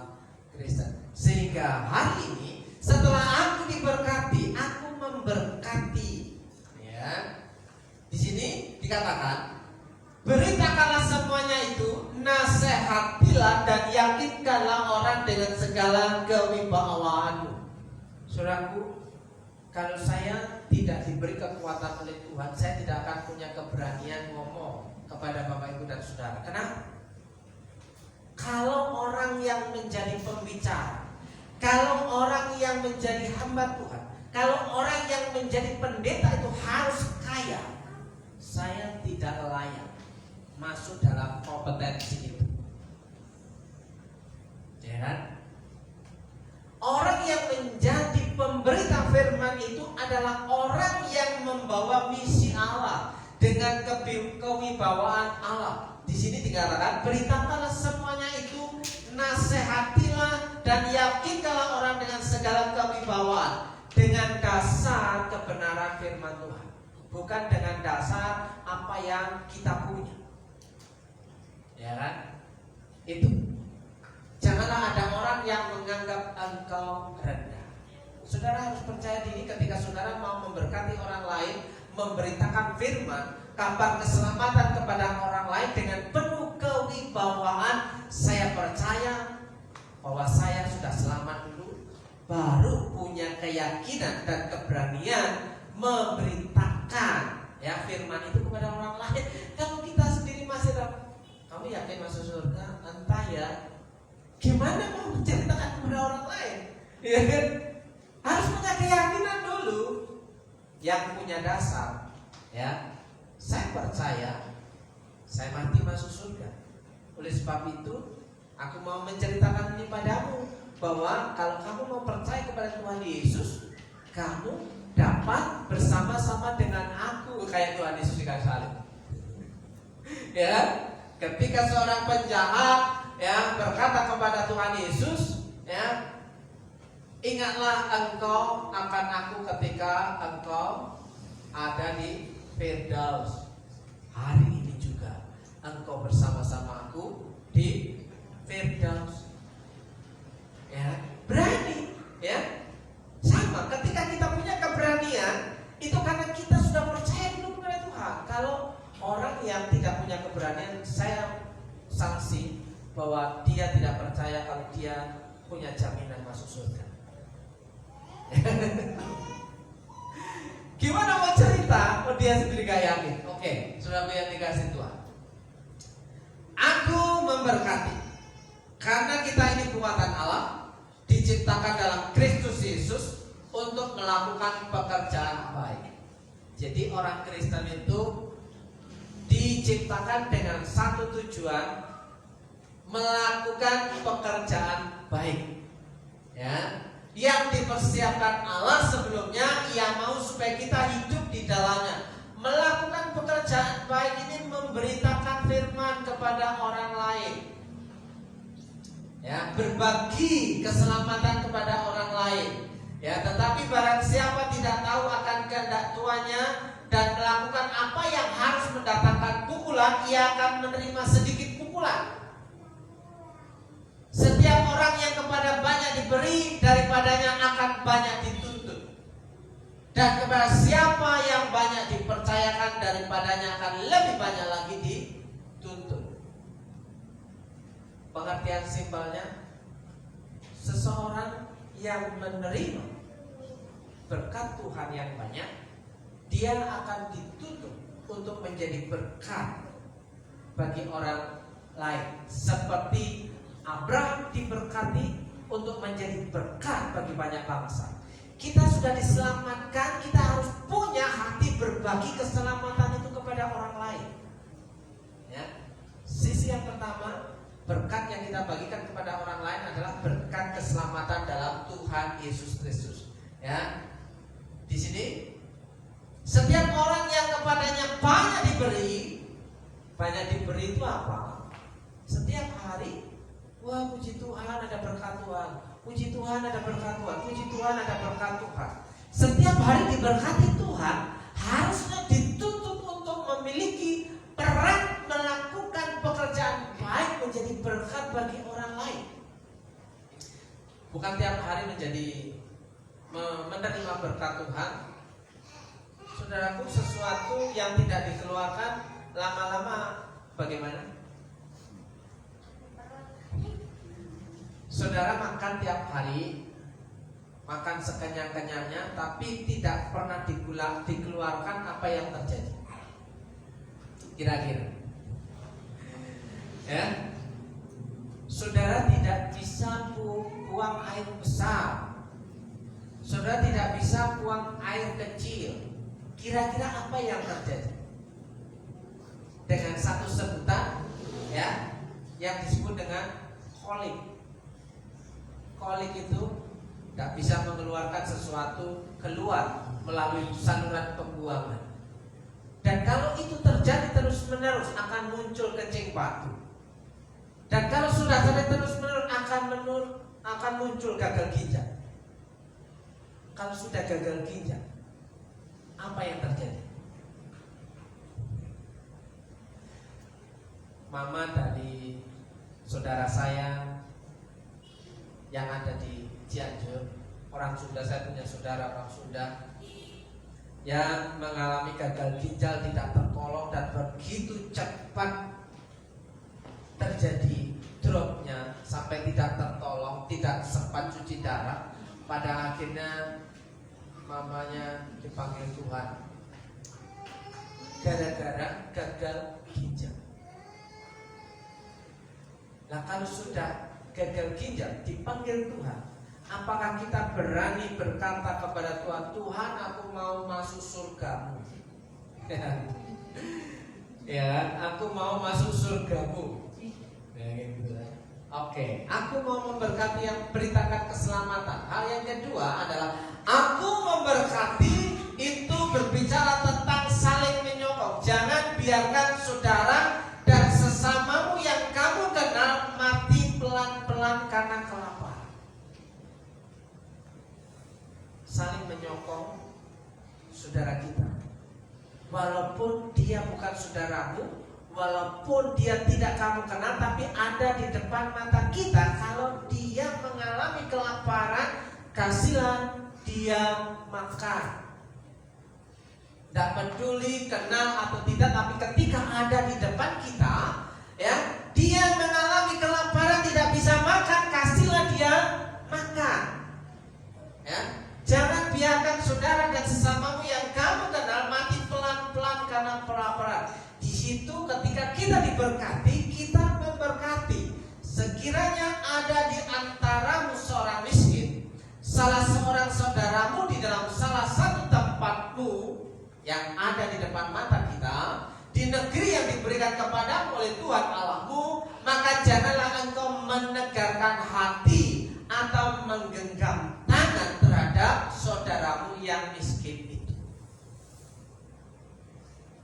Kristen. Sehingga hari ini setelah aku diberkati, aku memberkati. Ya. Di sini dikatakan, beritakanlah semuanya itu, nasihatilah dan yakinkanlah orang dengan segala kewibawaanmu. Saudaraku, kalau saya tidak diberi kekuatan oleh Tuhan, saya tidak akan punya keberanian ngomong kepada Bapak Ibu dan Saudara. Kenapa? Kalau orang yang menjadi pembicara, kalau orang yang menjadi hamba Tuhan, kalau orang yang menjadi pendeta itu harus kaya, saya tidak layak masuk dalam kompetensi itu. Ya kan? Orang yang menjadi pemberita firman itu adalah orang yang membawa misi Allah dengan kewibawaan Allah. Di sini dikatakan, beritakanlah semuanya itu, nasihatilah dan yakinkanlah orang dengan segala kewibawaan, dengan dasar kebenaran firman Tuhan, bukan dengan dasar apa yang kita punya. Ya kan? Itu. Janganlah ada orang yang menganggap engkau rendah. Saudara harus percaya diri ketika saudara mau memberkati orang lain, memberitakan firman, kabar keselamatan kepada orang lain dengan penuh kewibawaan. Saya percaya bahwa saya sudah selamat dulu, baru punya keyakinan dan keberanian memberitakan ya firman itu kepada orang lain. Kalau kita sendiri masih kamu yakin masuk surga? Entah ya. Gimana mau menceritakan kepada orang lain? Ya kan? Harus punya keyakinan dulu yang punya dasar. Ya, saya percaya saya mati masuk surga. Oleh sebab itu, aku mau menceritakan ini padamu, bahwa kalau kamu mau percaya kepada Tuhan Yesus, kamu dapat bersama-sama dengan aku kayak Tuhan Yesus di kayu salib. Ya, ketika seorang penjahat ya berkata kepada Tuhan Yesus, ya, ingatlah engkau akan aku ketika engkau ada di Firdaus. Hari ini juga engkau bersama-sama aku di Firdaus. Ya, berani, ya. Sama ketika kita punya keberanian, itu karena kita sudah percaya dulu kepada Tuhan. Kalau orang yang tidak punya keberanian, saya sanksi bahwa dia tidak percaya kalau dia punya jaminan masuk surga. Gimana mau cerita? Oh, dia sendiri gak yakin. Oke, sudah yang dikasih Tuhan. Aku memberkati karena kita ini buatan Allah, diciptakan dalam Kristus Yesus untuk melakukan pekerjaan baik. Jadi orang Kristen itu diciptakan dengan satu tujuan, melakukan pekerjaan baik, ya, yang dipersiapkan Allah sebelumnya. Ia mau supaya kita hidup di dalamnya. Melakukan pekerjaan baik ini memberitakan firman kepada orang lain, ya, berbagi keselamatan kepada orang lain, ya. Tetapi barang siapa tidak tahu akan kehendak tuannya dan melakukan apa yang harus mendatangkan pukulan, ia akan menerima sedikit pukulan. Setiap orang yang kepada banyak diberi, daripadanya akan banyak dituntut. Dan kepada siapa yang banyak dipercayakan, daripadanya akan lebih banyak lagi dituntut. Pengertian simpelnya, seseorang yang menerima berkat Tuhan yang banyak, dia akan dituntut untuk menjadi berkat bagi orang lain. Seperti Abraham diberkati untuk menjadi berkat bagi banyak bangsa. Kita sudah diselamatkan, kita harus punya hati berbagi keselamatan itu kepada orang lain. Ya. Sisi yang pertama, berkat yang kita bagikan kepada orang lain adalah berkat keselamatan dalam Tuhan Yesus Kristus. Ya. Di sini setiap orang yang kepadanya banyak diberi itu apa? Setiap hari, wah puji Tuhan ada berkat Tuhan. Puji Tuhan ada berkat Tuhan, puji Tuhan ada berkat Tuhan. Setiap hari diberkati Tuhan, harusnya dituntut untuk memiliki peran melakukan pekerjaan baik menjadi berkat bagi orang lain. Bukan tiap hari menerima berkat Tuhan. Saudaraku, sesuatu yang tidak dikeluarkan lama-lama bagaimana? Saudara makan tiap hari, makan sekenyang-kenyangnya, tapi tidak pernah dikeluarkan apa yang terjadi. Kira-kira, ya, saudara tidak bisa buang air besar, saudara tidak bisa buang air kecil. Kira-kira apa yang terjadi? Dengan satu sebutan, ya, yang disebut dengan kolik. Kolik itu tidak bisa mengeluarkan sesuatu keluar melalui saluran pembuangan. Dan kalau itu terjadi terus-menerus akan muncul kencing batu. Dan kalau sudah terjadi terus-menerus akan muncul gagal ginjal. Kalau sudah gagal ginjal, apa yang terjadi? Mama dari saudara saya yang ada di Cianjur, orang Sunda, saya punya saudara orang Sunda yang mengalami gagal ginjal tidak tertolong dan begitu cepat terjadi dropnya sampai tidak tertolong, tidak sempat cuci darah. Pada akhirnya mamanya dipanggil Tuhan gara-gara gagal ginjal. Nah, kalau sudah gagal ginjal dipanggil Tuhan, apakah kita berani berkata kepada Tuhan, Tuhan aku mau masuk surgamu? Ya, aku mau masuk surgamu. Oke, aku mau memberkati yang beritakan keselamatan. Hal yang kedua adalah aku memberkati itu berbicara tentang saling menyokong. Jangan biarkan saudara dan sesamamu yang kamu kenal mati pelan-pelan karena kelaparan. Saling menyokong saudara kita, walaupun dia bukan saudaramu, walaupun dia tidak kamu kenal, tapi ada di depan mata kita. Kalau dia mengalami kelaparan, kasihlah dia makan. Tidak peduli kenal atau tidak, tapi ketika ada di depan kita, ya, dia mengalami kelaparan tidak bisa makan, kasihlah dia makan. Ya, jangan biarkan saudara dan sesamamu yang kamu kenal mati pelan-pelan karena kelaparan. Di situ ketika kita diberkati, kita memberkati. Sekiranya ada di antaramu seorang miskin, salah seorang saudaramu di dalam salah satu tempatmu yang ada di depan mata kita, di negeri yang diberikan kepadamu oleh Tuhan Allahmu, maka janganlah engkau menegarkan hati atau menggenggam tangan terhadap saudaramu yang miskin itu.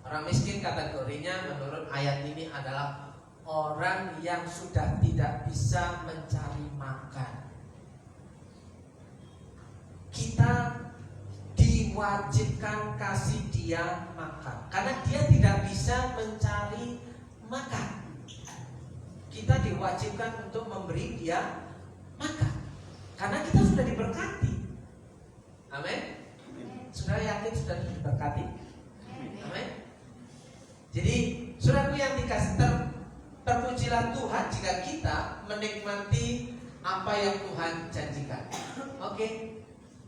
Orang miskin kategorinya menurut ayat ini adalah orang yang sudah tidak bisa mencari makan. Kita diwajibkan kasih dia makan karena dia tidak bisa mencari makan. Kita diwajibkan untuk memberi dia makan karena kita sudah diberkati. Amin. Saudara diberkati? Amin. Jadi saudaraku yang dikasih, terpujilah Tuhan jika kita menikmati apa yang Tuhan janjikan. Oke.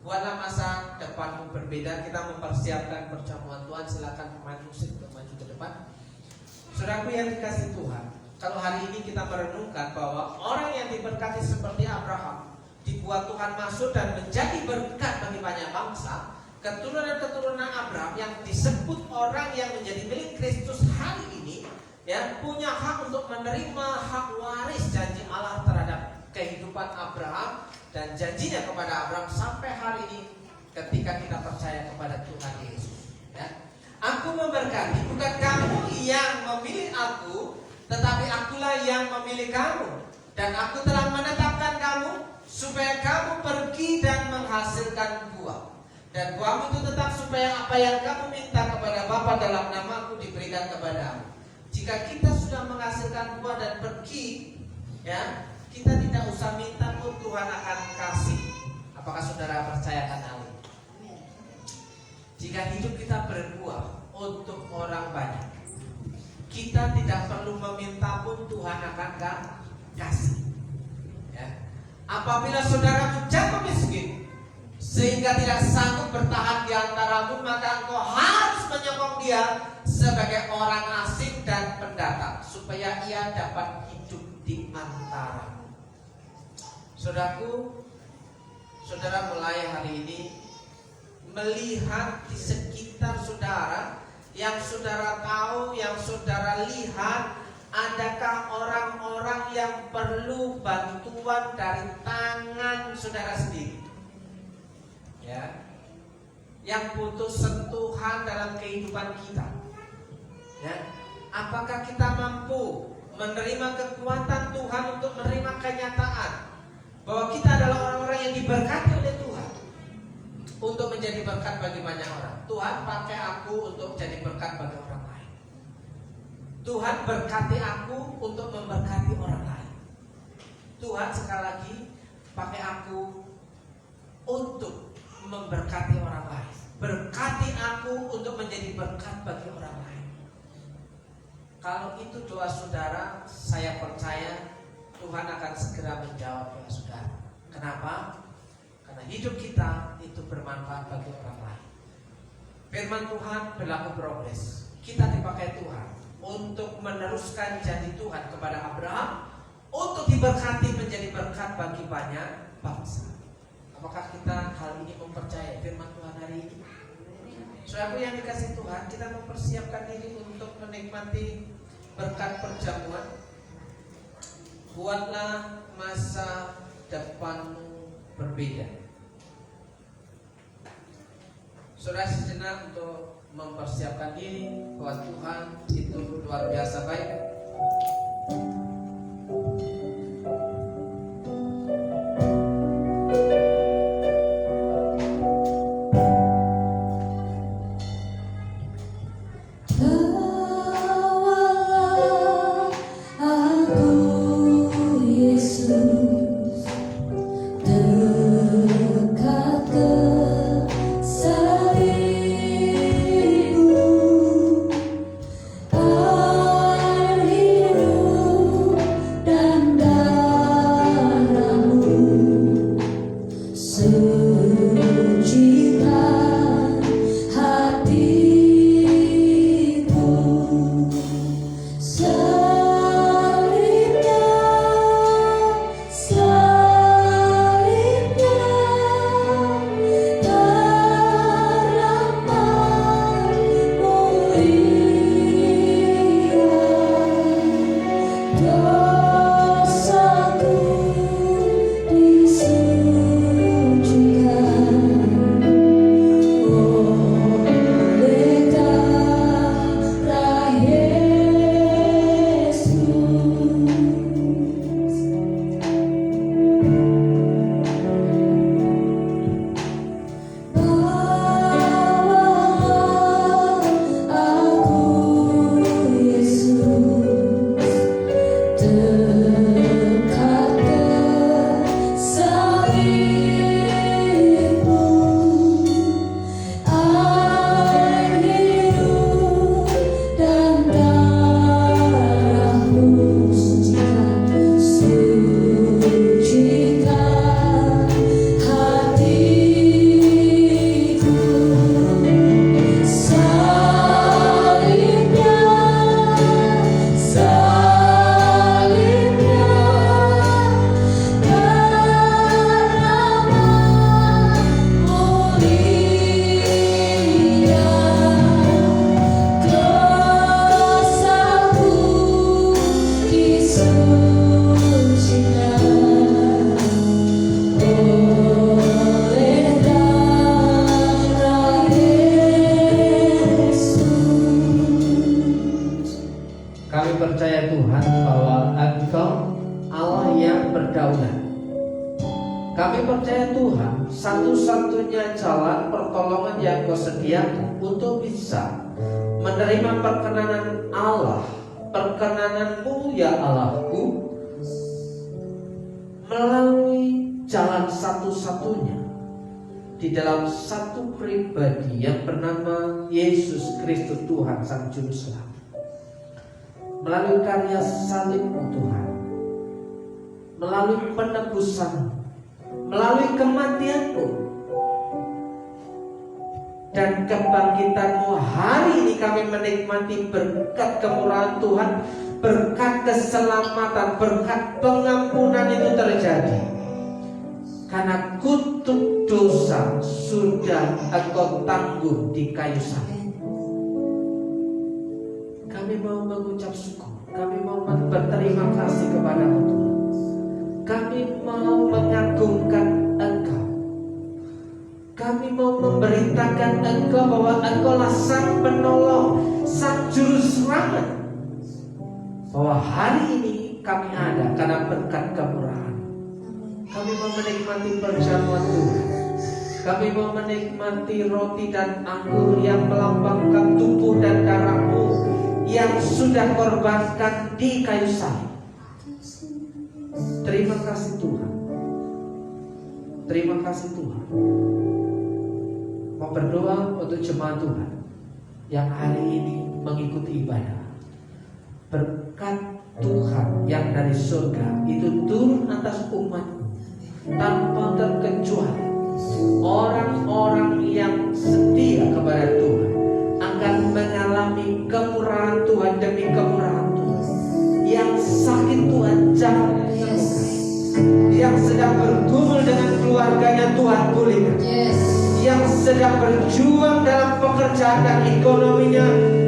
Buatlah masa depanmu berbeda. Kita mempersiapkan perjamuan Tuhan. Silakan pemain musik untuk maju ke depan. Saudaraku yang dikasih Tuhan, kalau hari ini kita merenungkan bahwa orang yang diberkati seperti Abraham dibuat Tuhan masuk dan menjadi berkat bagi banyak bangsa, keturunan-keturunan Abraham yang disebut orang yang menjadi milik Kristus hari ini, ya, punya hak untuk menerima hak waris janji Allah terhadap kehidupan Abraham dan janjinya kepada Abraham sampai hari ini ketika kita percaya kepada Tuhan Yesus. Ya. Aku memberkati, bukan kamu yang memilih aku, tetapi akulah yang memilih kamu. Dan aku telah menetapkan kamu supaya kamu pergi dan menghasilkan buah. Dan buahmu itu tetap supaya apa yang kamu minta kepada Bapa dalam namaku diberikan kepadamu. Jika kita sudah menghasilkan buah dan pergi, ya, kita tidak usah minta pun Tuhan akan kasih. Apakah saudara percayakan hal ini? Jika hidup kita berbuah untuk orang banyak, kita tidak perlu meminta pun Tuhan akan kasih. Ya. Apabila saudara jatuh miskin sehingga tidak sanggup bertahan di antaramu, maka engkau harus menyokong dia sebagai orang asing dan pendatang supaya ia dapat hidup di antaramu. Saudaraku, saudara mulai hari ini melihat di sekitar saudara, yang saudara tahu, yang saudara lihat, adakah orang-orang yang perlu bantuan dari tangan saudara sendiri? Ya, yang butuh sentuhan dalam kehidupan kita. Ya, apakah kita mampu menerima kekuatan Tuhan untuk menerima kenyataan bahwa kita adalah orang-orang yang diberkati oleh Tuhan untuk menjadi berkat bagi banyak orang? Tuhan pakai aku untuk jadi berkat bagi orang lain. Tuhan berkati aku untuk memberkati orang lain. Tuhan sekali lagi pakai aku untuk memberkati orang lain. Berkati aku untuk menjadi berkat bagi orang lain. Kalau itu doa saudara, saya percaya Tuhan akan segera menjawab doa saudara. Kenapa? Karena hidup kita itu bermanfaat bagi orang lain. Firman Tuhan berlaku progres. Kita dipakai Tuhan untuk meneruskan janji Tuhan kepada Abraham untuk diberkati menjadi berkat bagi banyak bangsa. Apakah kita hal ini mempercayai firman Tuhan hari ini? Saudaraku yang dikasih Tuhan, kita mempersiapkan diri untuk menikmati berkat perjamuan. Buatlah masa depanmu berbeda. Saudara sejenak untuk mempersiapkan diri bahwa Tuhan itu luar biasa baik. Our hero. percaya Tuhan, satu-satunya jalan pertolongan yang Kau sediakan untuk bisa menerima perkenanan Allah, perkenanan-Mu ya Allahku, melalui jalan satu-satunya di dalam satu pribadi yang bernama Yesus Kristus Tuhan Sang Juru Selamat. Melalui karya salib-Mu Tuhan, melalui penebusan-Mu, melalui kematian-Mu dan kebangkitan-Mu, hari ini kami menikmati berkat kemurahan Tuhan, berkat keselamatan, berkat pengampunan itu terjadi karena kutuk dosa sudah Engkau tanggung di kayu salib. Kami mau mengucap syukur, kami mau berterima kasih kepada-Mu Tuhan. Kami mau mengagungkan Engkau. Kami mau memberitakan Engkau bahwa Engkaulah Sang Penolong, Sang Juru Selamat. Bahwa hari ini kami ada karena berkat kemurahan. Kami mau menikmati perjamuan Tuhan. Kami mau menikmati roti dan anggur yang melambangkan tubuh dan darah-Mu yang sudah korbankan di kayu salib. Terima kasih Tuhan. Terima kasih Tuhan. Mau berdoa untuk jemaat Tuhan yang hari ini mengikuti ibadah. Berkat Tuhan yang dari surga itu turun atas umat-Mu tanpa terkecuali. Orang-orang yang setia kepada Tuhan akan mengalami kemurahan Tuhan demi kemurahan Tuhan. Yang sakit Tuhan jangan sembuhkan. Yang sedang bergumul dengan keluarganya Tuhan pulihkan. Yang sedang berjuang dalam pekerjaan dan ekonominya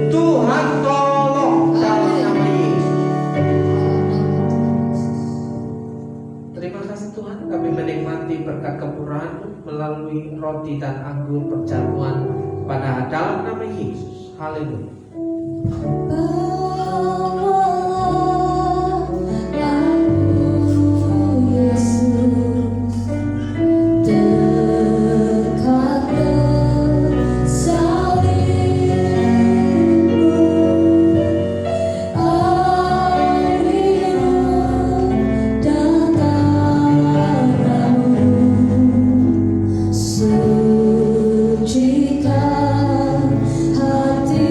Tuhan tolong dalam nama Yesus. Terima kasih Tuhan, kami menikmati berkat kemurahan-Mu melalui roti dan anggur perjamuan pada dalam nama Yesus. Haleluya. Sucikan hati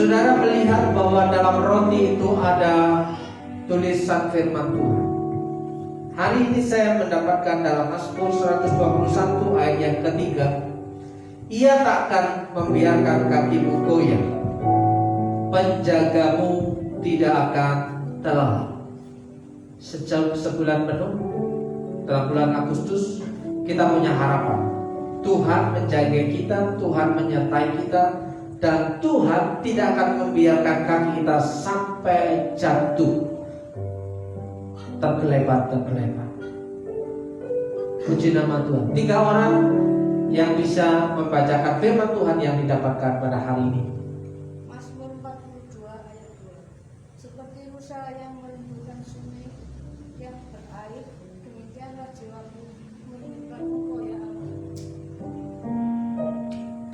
Saudara melihat bahwa dalam roti itu ada tulisan firman Tuhan. Hari ini saya mendapatkan dalam Mazmur 121 ayat yang ketiga, Ia tak akan membiarkan kakimu goyah, penjagamu tidak akan terlelap. Sebulan penuh, dalam bulan Agustus, kita punya harapan. Tuhan menjaga kita, Tuhan menyertai kita, dan Tuhan tidak akan membiarkan kaki kita sampai jatuh tergelebat. Puji nama Tuhan. 3 orang yang bisa membacakan firman Tuhan yang didapatkan pada hari ini. Mazmur 42 ayat 2. Seperti rusa yang merindukan sungai yang berair, demikianlah jiwaku merindukanmu, ya Allah.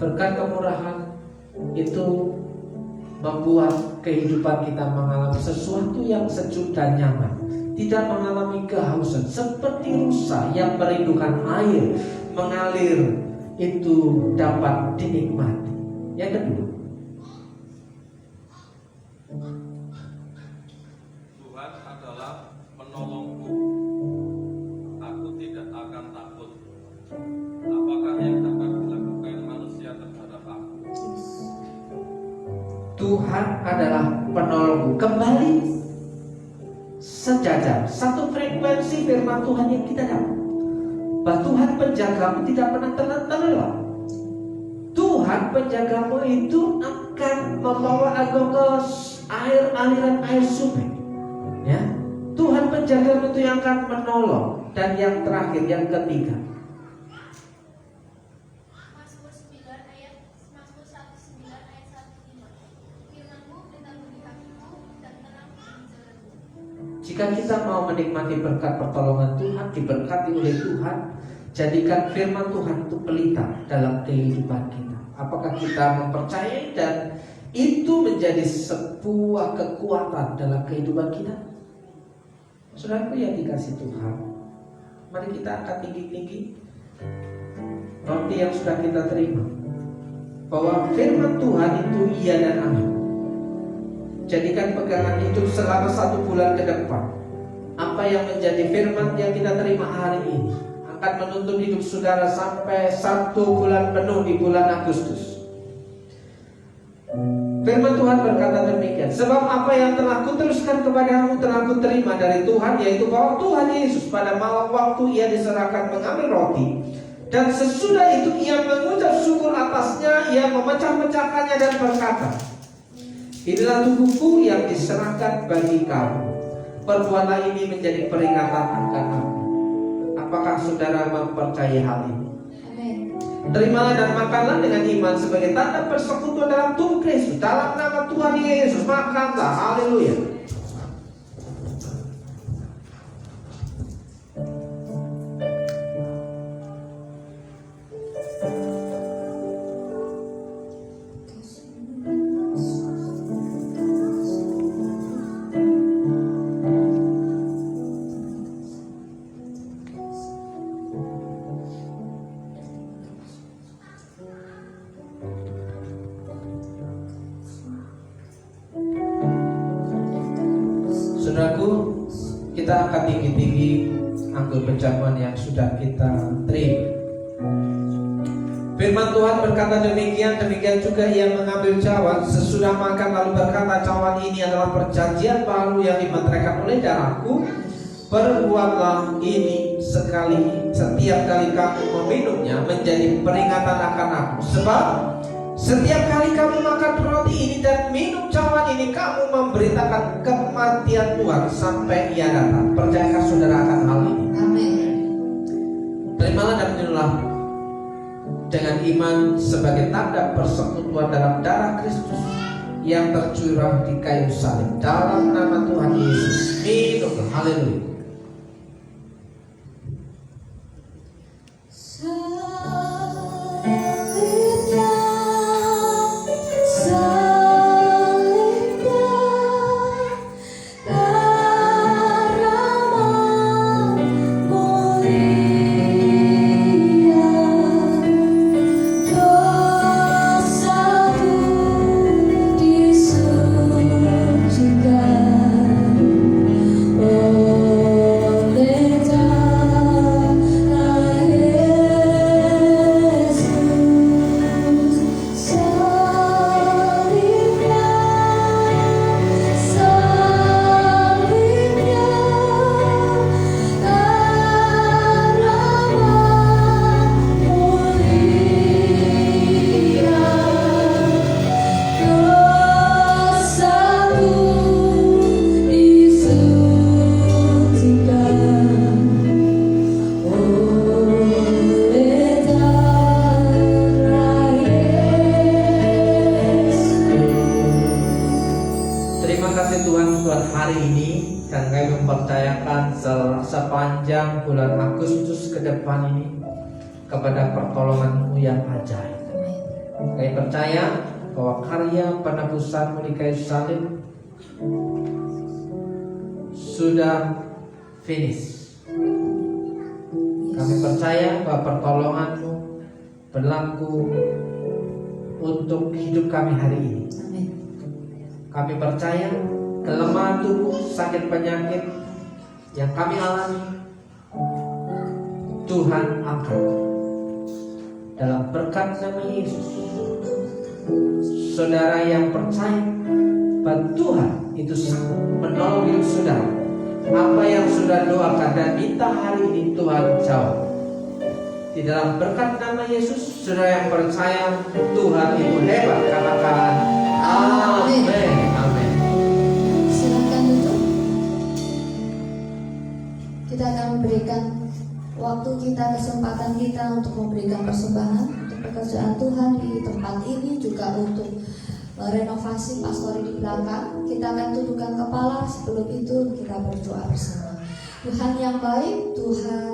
Berkat kemurahan itu membuat kehidupan kita mengalami sesuatu yang sejuk dan nyaman, tidak mengalami kehausan seperti rusa yang merindukan air mengalir, itu dapat dinikmati. Yang kedua, Tuhan adalah penolongku, aku tidak akan takut. Apakah yang dapat dilakukan manusia terhadap aku? Tuhan adalah penolongku. Kembali sejajar, satu frekuensi firman Tuhan yang kita dapat, bahwa Tuhan penjagamu tidak pernah terlelap. Tuhan penjagamu itu akan membawa engkau ke aliran air sungai. Ya, Tuhan penjagamu itu yang akan menolong. Dan yang terakhir, yang ketiga, Mazmur 109 ayat 1-5. Firman-Mu beritamu di hatiku dan terang di jalanku. jika kita mau menikmati berkat pertolongan Tuhan, diberkati oleh Tuhan, jadikan firman Tuhan itu pelita dalam kehidupan kita. Apakah kita mempercayai dan itu menjadi sebuah kekuatan dalam kehidupan kita? Saudaraku yang dikasih Tuhan, mari kita angkat tinggi-tinggi roti yang sudah kita terima, bahwa firman Tuhan itu iya dan amin. Jadikan pegangan itu selama 1 bulan ke depan. Apa yang menjadi firman yang kita terima hari ini akan menuntun hidup saudara sampai 1 bulan penuh di bulan Agustus. Firman Tuhan berkata demikian, sebab apa yang telah kuteruskan kepadamu telah kuterima dari Tuhan, yaitu bahwa Tuhan Yesus pada malam waktu ia diserahkan mengambil roti, dan sesudah itu ia mengucap syukur atasnya, ia memecah-mecahkannya dan berkata, inilah tubuhku yang diserahkan bagi kamu, perbuatlah ini menjadi peringatan akan aku. Apakah saudara mempercayai hal ini? Amin. Terimalah dan makanlah dengan iman sebagai tanda persekutuan dalam tubuh Kristus. Dalam nama Tuhan Yesus, makanlah. Haleluya. Saudaraku, kita akan tinggi-tinggi anggur penjamuan yang sudah kita terima. Firman Tuhan berkata demikian juga ia mengambil cawan sesudah makan lalu berkata, cawan ini adalah perjanjian baru yang dimeteraikan oleh darahku. Perbuatlah ini setiap kali kamu meminumnya menjadi peringatan akan aku. Sebab setiap kali kamu makan roti ini dan minum cawan ini, kamu memberitakan kematian Tuhan sampai ia datang. Percayakan saudara akan hal ini. Amin. Terimalah dan minumlah dengan iman sebagai tanda persekutuan dalam darah Kristus yang tercurah di kayu salib. Dalam nama Tuhan Yesus, minumlah. Haleluya. Di kasih Tuhan buat hari ini, dan kami mempercayakan sepanjang bulan Agustus ke depan ini kepada pertolongan-Mu yang ajaib. Kami percaya bahwa karya penebusan-Mu di kayu salib sudah finish. Kami percaya bahwa pertolongan-Mu berlaku untuk hidup kami hari ini. Kami percaya kelemahan tubuh, sakit penyakit yang kami alami, Tuhan angkat dalam berkat nama Yesus. Saudara yang percaya bahwa Tuhan itu menolong hidup saudara, apa yang sudah doakan dan minta hari ini Tuhan jawab. Di dalam berkat nama Yesus, saudara yang percaya Tuhan itu hebat, katakan amin. Amin. Silakan duduk. Kita akan memberikan waktu kita, kesempatan kita untuk memberikan persembahan untuk pekerjaan Tuhan di tempat ini, juga untuk renovasi pastori di belakang. Kita akan tundukkan kepala, sebelum itu kita berdoa bersama. Tuhan yang baik, Tuhan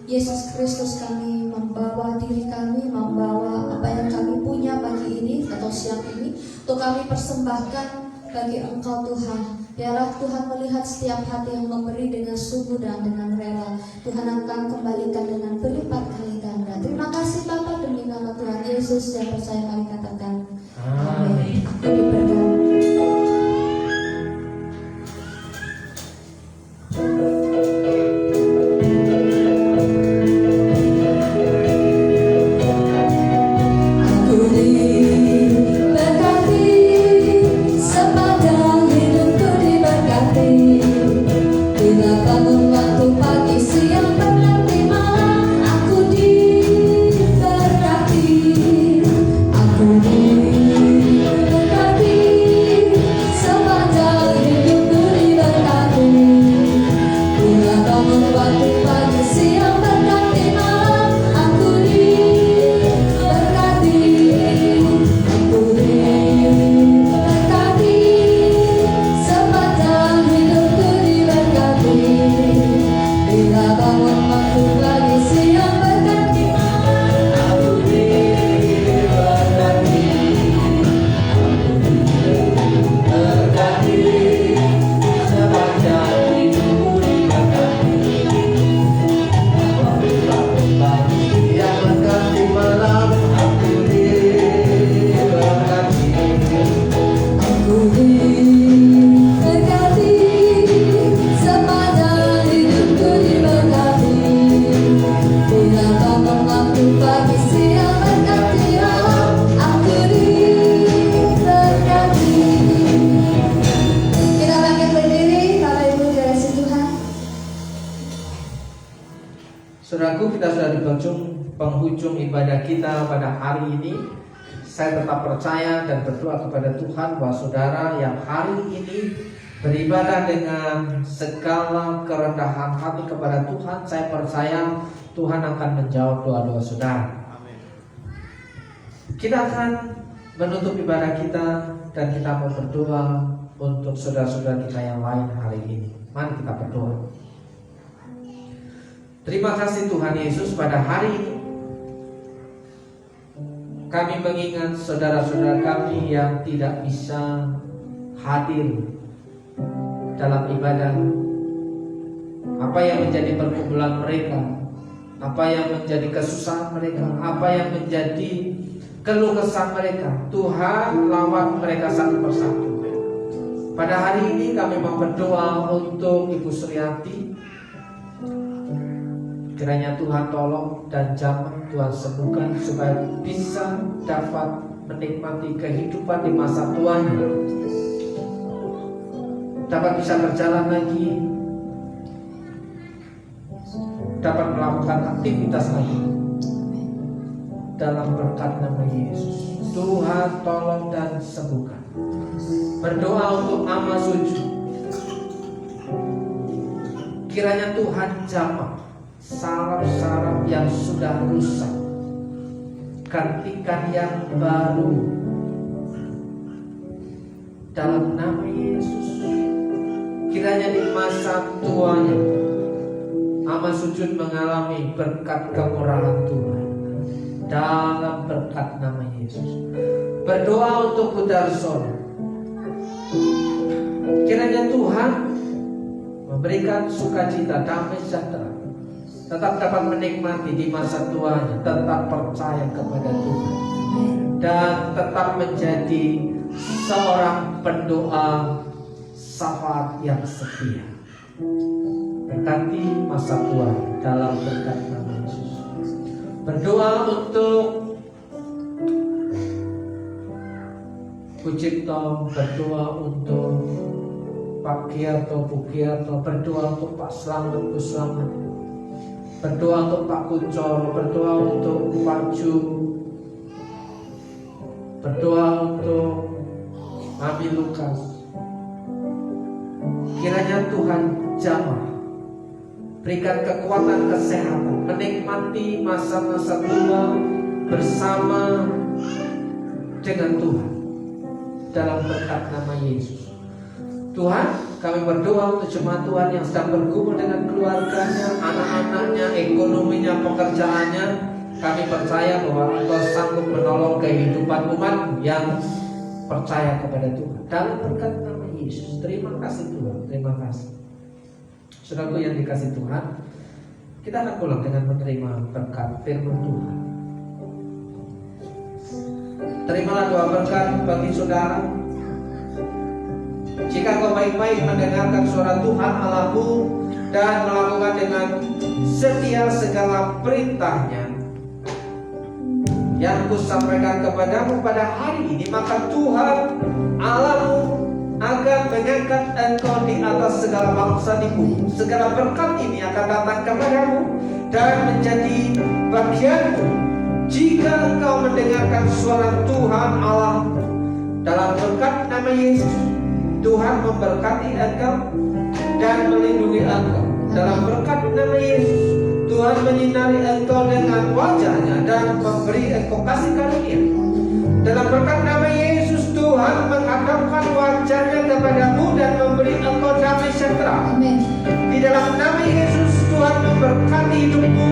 Yesus Kristus, kami membawa diri kami, membawa apa yang kami punya pagi ini atau siang ini untuk kami persembahkan bagi Engkau Tuhan. Biarlah Tuhan melihat setiap hati yang memberi dengan sungguh dan dengan rela. Tuhan akan kembalikan dengan berlipat kali ganda. Terima kasih Bapa, demi nama Tuhan Yesus yang percaya kami katakan amin. Aku diberkati. Saudaraku, kita sudah di penghujung ibadah kita pada hari ini. Saya tetap percaya dan berdoa kepada Tuhan bahwa saudara yang hari ini beribadah dengan segala kerendahan hati kepada Tuhan, saya percaya Tuhan akan menjawab doa-doa saudara. Amin. Kita akan menutup ibadah kita dan kita mau berdoa untuk saudara-saudara kita yang lain hari ini. Mari kita berdoa. Terima kasih Tuhan Yesus, pada hari ini kami mengingat saudara-saudara kami yang tidak bisa hadir dalam ibadah. Apa yang menjadi perkumpulan mereka, apa yang menjadi kesusahan mereka, apa yang menjadi keluh kesah mereka, Tuhan lawan mereka satu persatu. Pada hari ini kami mau berdoa untuk Ibu Suryati. Kiranya Tuhan tolong dan jamah, Tuhan sembuhkan supaya bisa dapat menikmati kehidupan di masa tuanya, dapat bisa berjalan lagi, dapat melakukan aktivitas lagi dalam berkat nama Yesus. Tuhan tolong dan sembuhkan. Berdoa untuk Ama Suju. Kiranya Tuhan jamah saraf-saraf yang sudah rusak, gantikan yang baru. dalam nama Yesus. Kiranya di masa tuanya Ama Sujud mengalami berkat kemurahan Tuhan dalam berkat nama Yesus. Berdoa untuk Putar Son. Kiranya Tuhan memberikan sukacita, damai sejahtera, tetap dapat menikmati di masa tuanya, tetap percaya kepada Tuhan, dan tetap menjadi seorang pendoa syafaat yang setia. Berkati masa tua dalam berkat nama Yesus. Berdoa untuk Pucipto, berdoa untuk Pak Kiarto, Bu Kiarto, berdoa untuk Pak Slamet, Bu Slamet, berdoa untuk Pak Kucor, berdoa untuk Pak Ju, berdoa untuk Mami Lukas. Kiranya Tuhan jamah berikan kekuatan kesehatan, menikmati masa-masa tua bersama dengan Tuhan dalam berkat nama Yesus. Tuhan, kami berdoa untuk jemaat Tuhan yang sedang bergumul dengan keluarganya, anak-anaknya, ekonominya, pekerjaannya. Kami percaya bahwa Engkau sanggup menolong kehidupan umat yang percaya kepada Tuhan dalam berkat nama Yesus. Terima kasih Tuhan, terima kasih. Saudaraku yang dikasih Tuhan, kita akan pulang dengan menerima berkat firman Tuhan. Terimalah doa berkat bagi saudara. Jika kau baik-baik mendengarkan suara Tuhan Allahmu dan melakukan dengan setia segala perintahnya yang kusampaikan kepadamu pada hari ini, maka Tuhan Allahmu akan mengangkat engkau di atas segala bangsa di bumi. Segala berkat ini akan datang kepadamu dan menjadi bagianmu jika engkau mendengarkan suara Tuhan Allah. Dalam berkat nama Yesus, Tuhan memberkati engkau dan melindungi engkau. Dalam berkat nama Yesus, Tuhan menyinari engkau dengan wajahnya dan memberi engkau kasih karunia. Dalam berkat nama Yesus, Tuhan menghadapkan wajahnya kepadamu dan memberi engkau damai sejahtera. Di dalam nama Yesus, Tuhan memberkati hidupmu,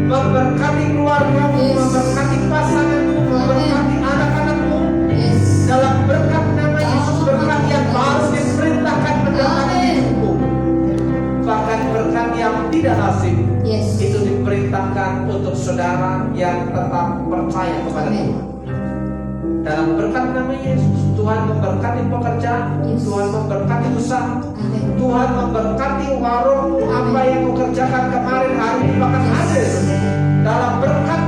memberkati keluargamu, memberkati pasanganmu, memberkati anak-anakmu. Dalam berkat nama Yesus, berkat yang baru diperintahkan mendatangi hidupmu. Bahkan berkat yang tidak asing itu diperintahkan untuk saudara yang tetap percaya kepada Tuhan. Dalam berkat nama Yesus, Tuhan memberkati pekerjaan, Tuhan memberkati usaha, Tuhan memberkati warungmu, apa yang kau kerjakan kemarin, hari ini bahkan hadir. Dalam berkat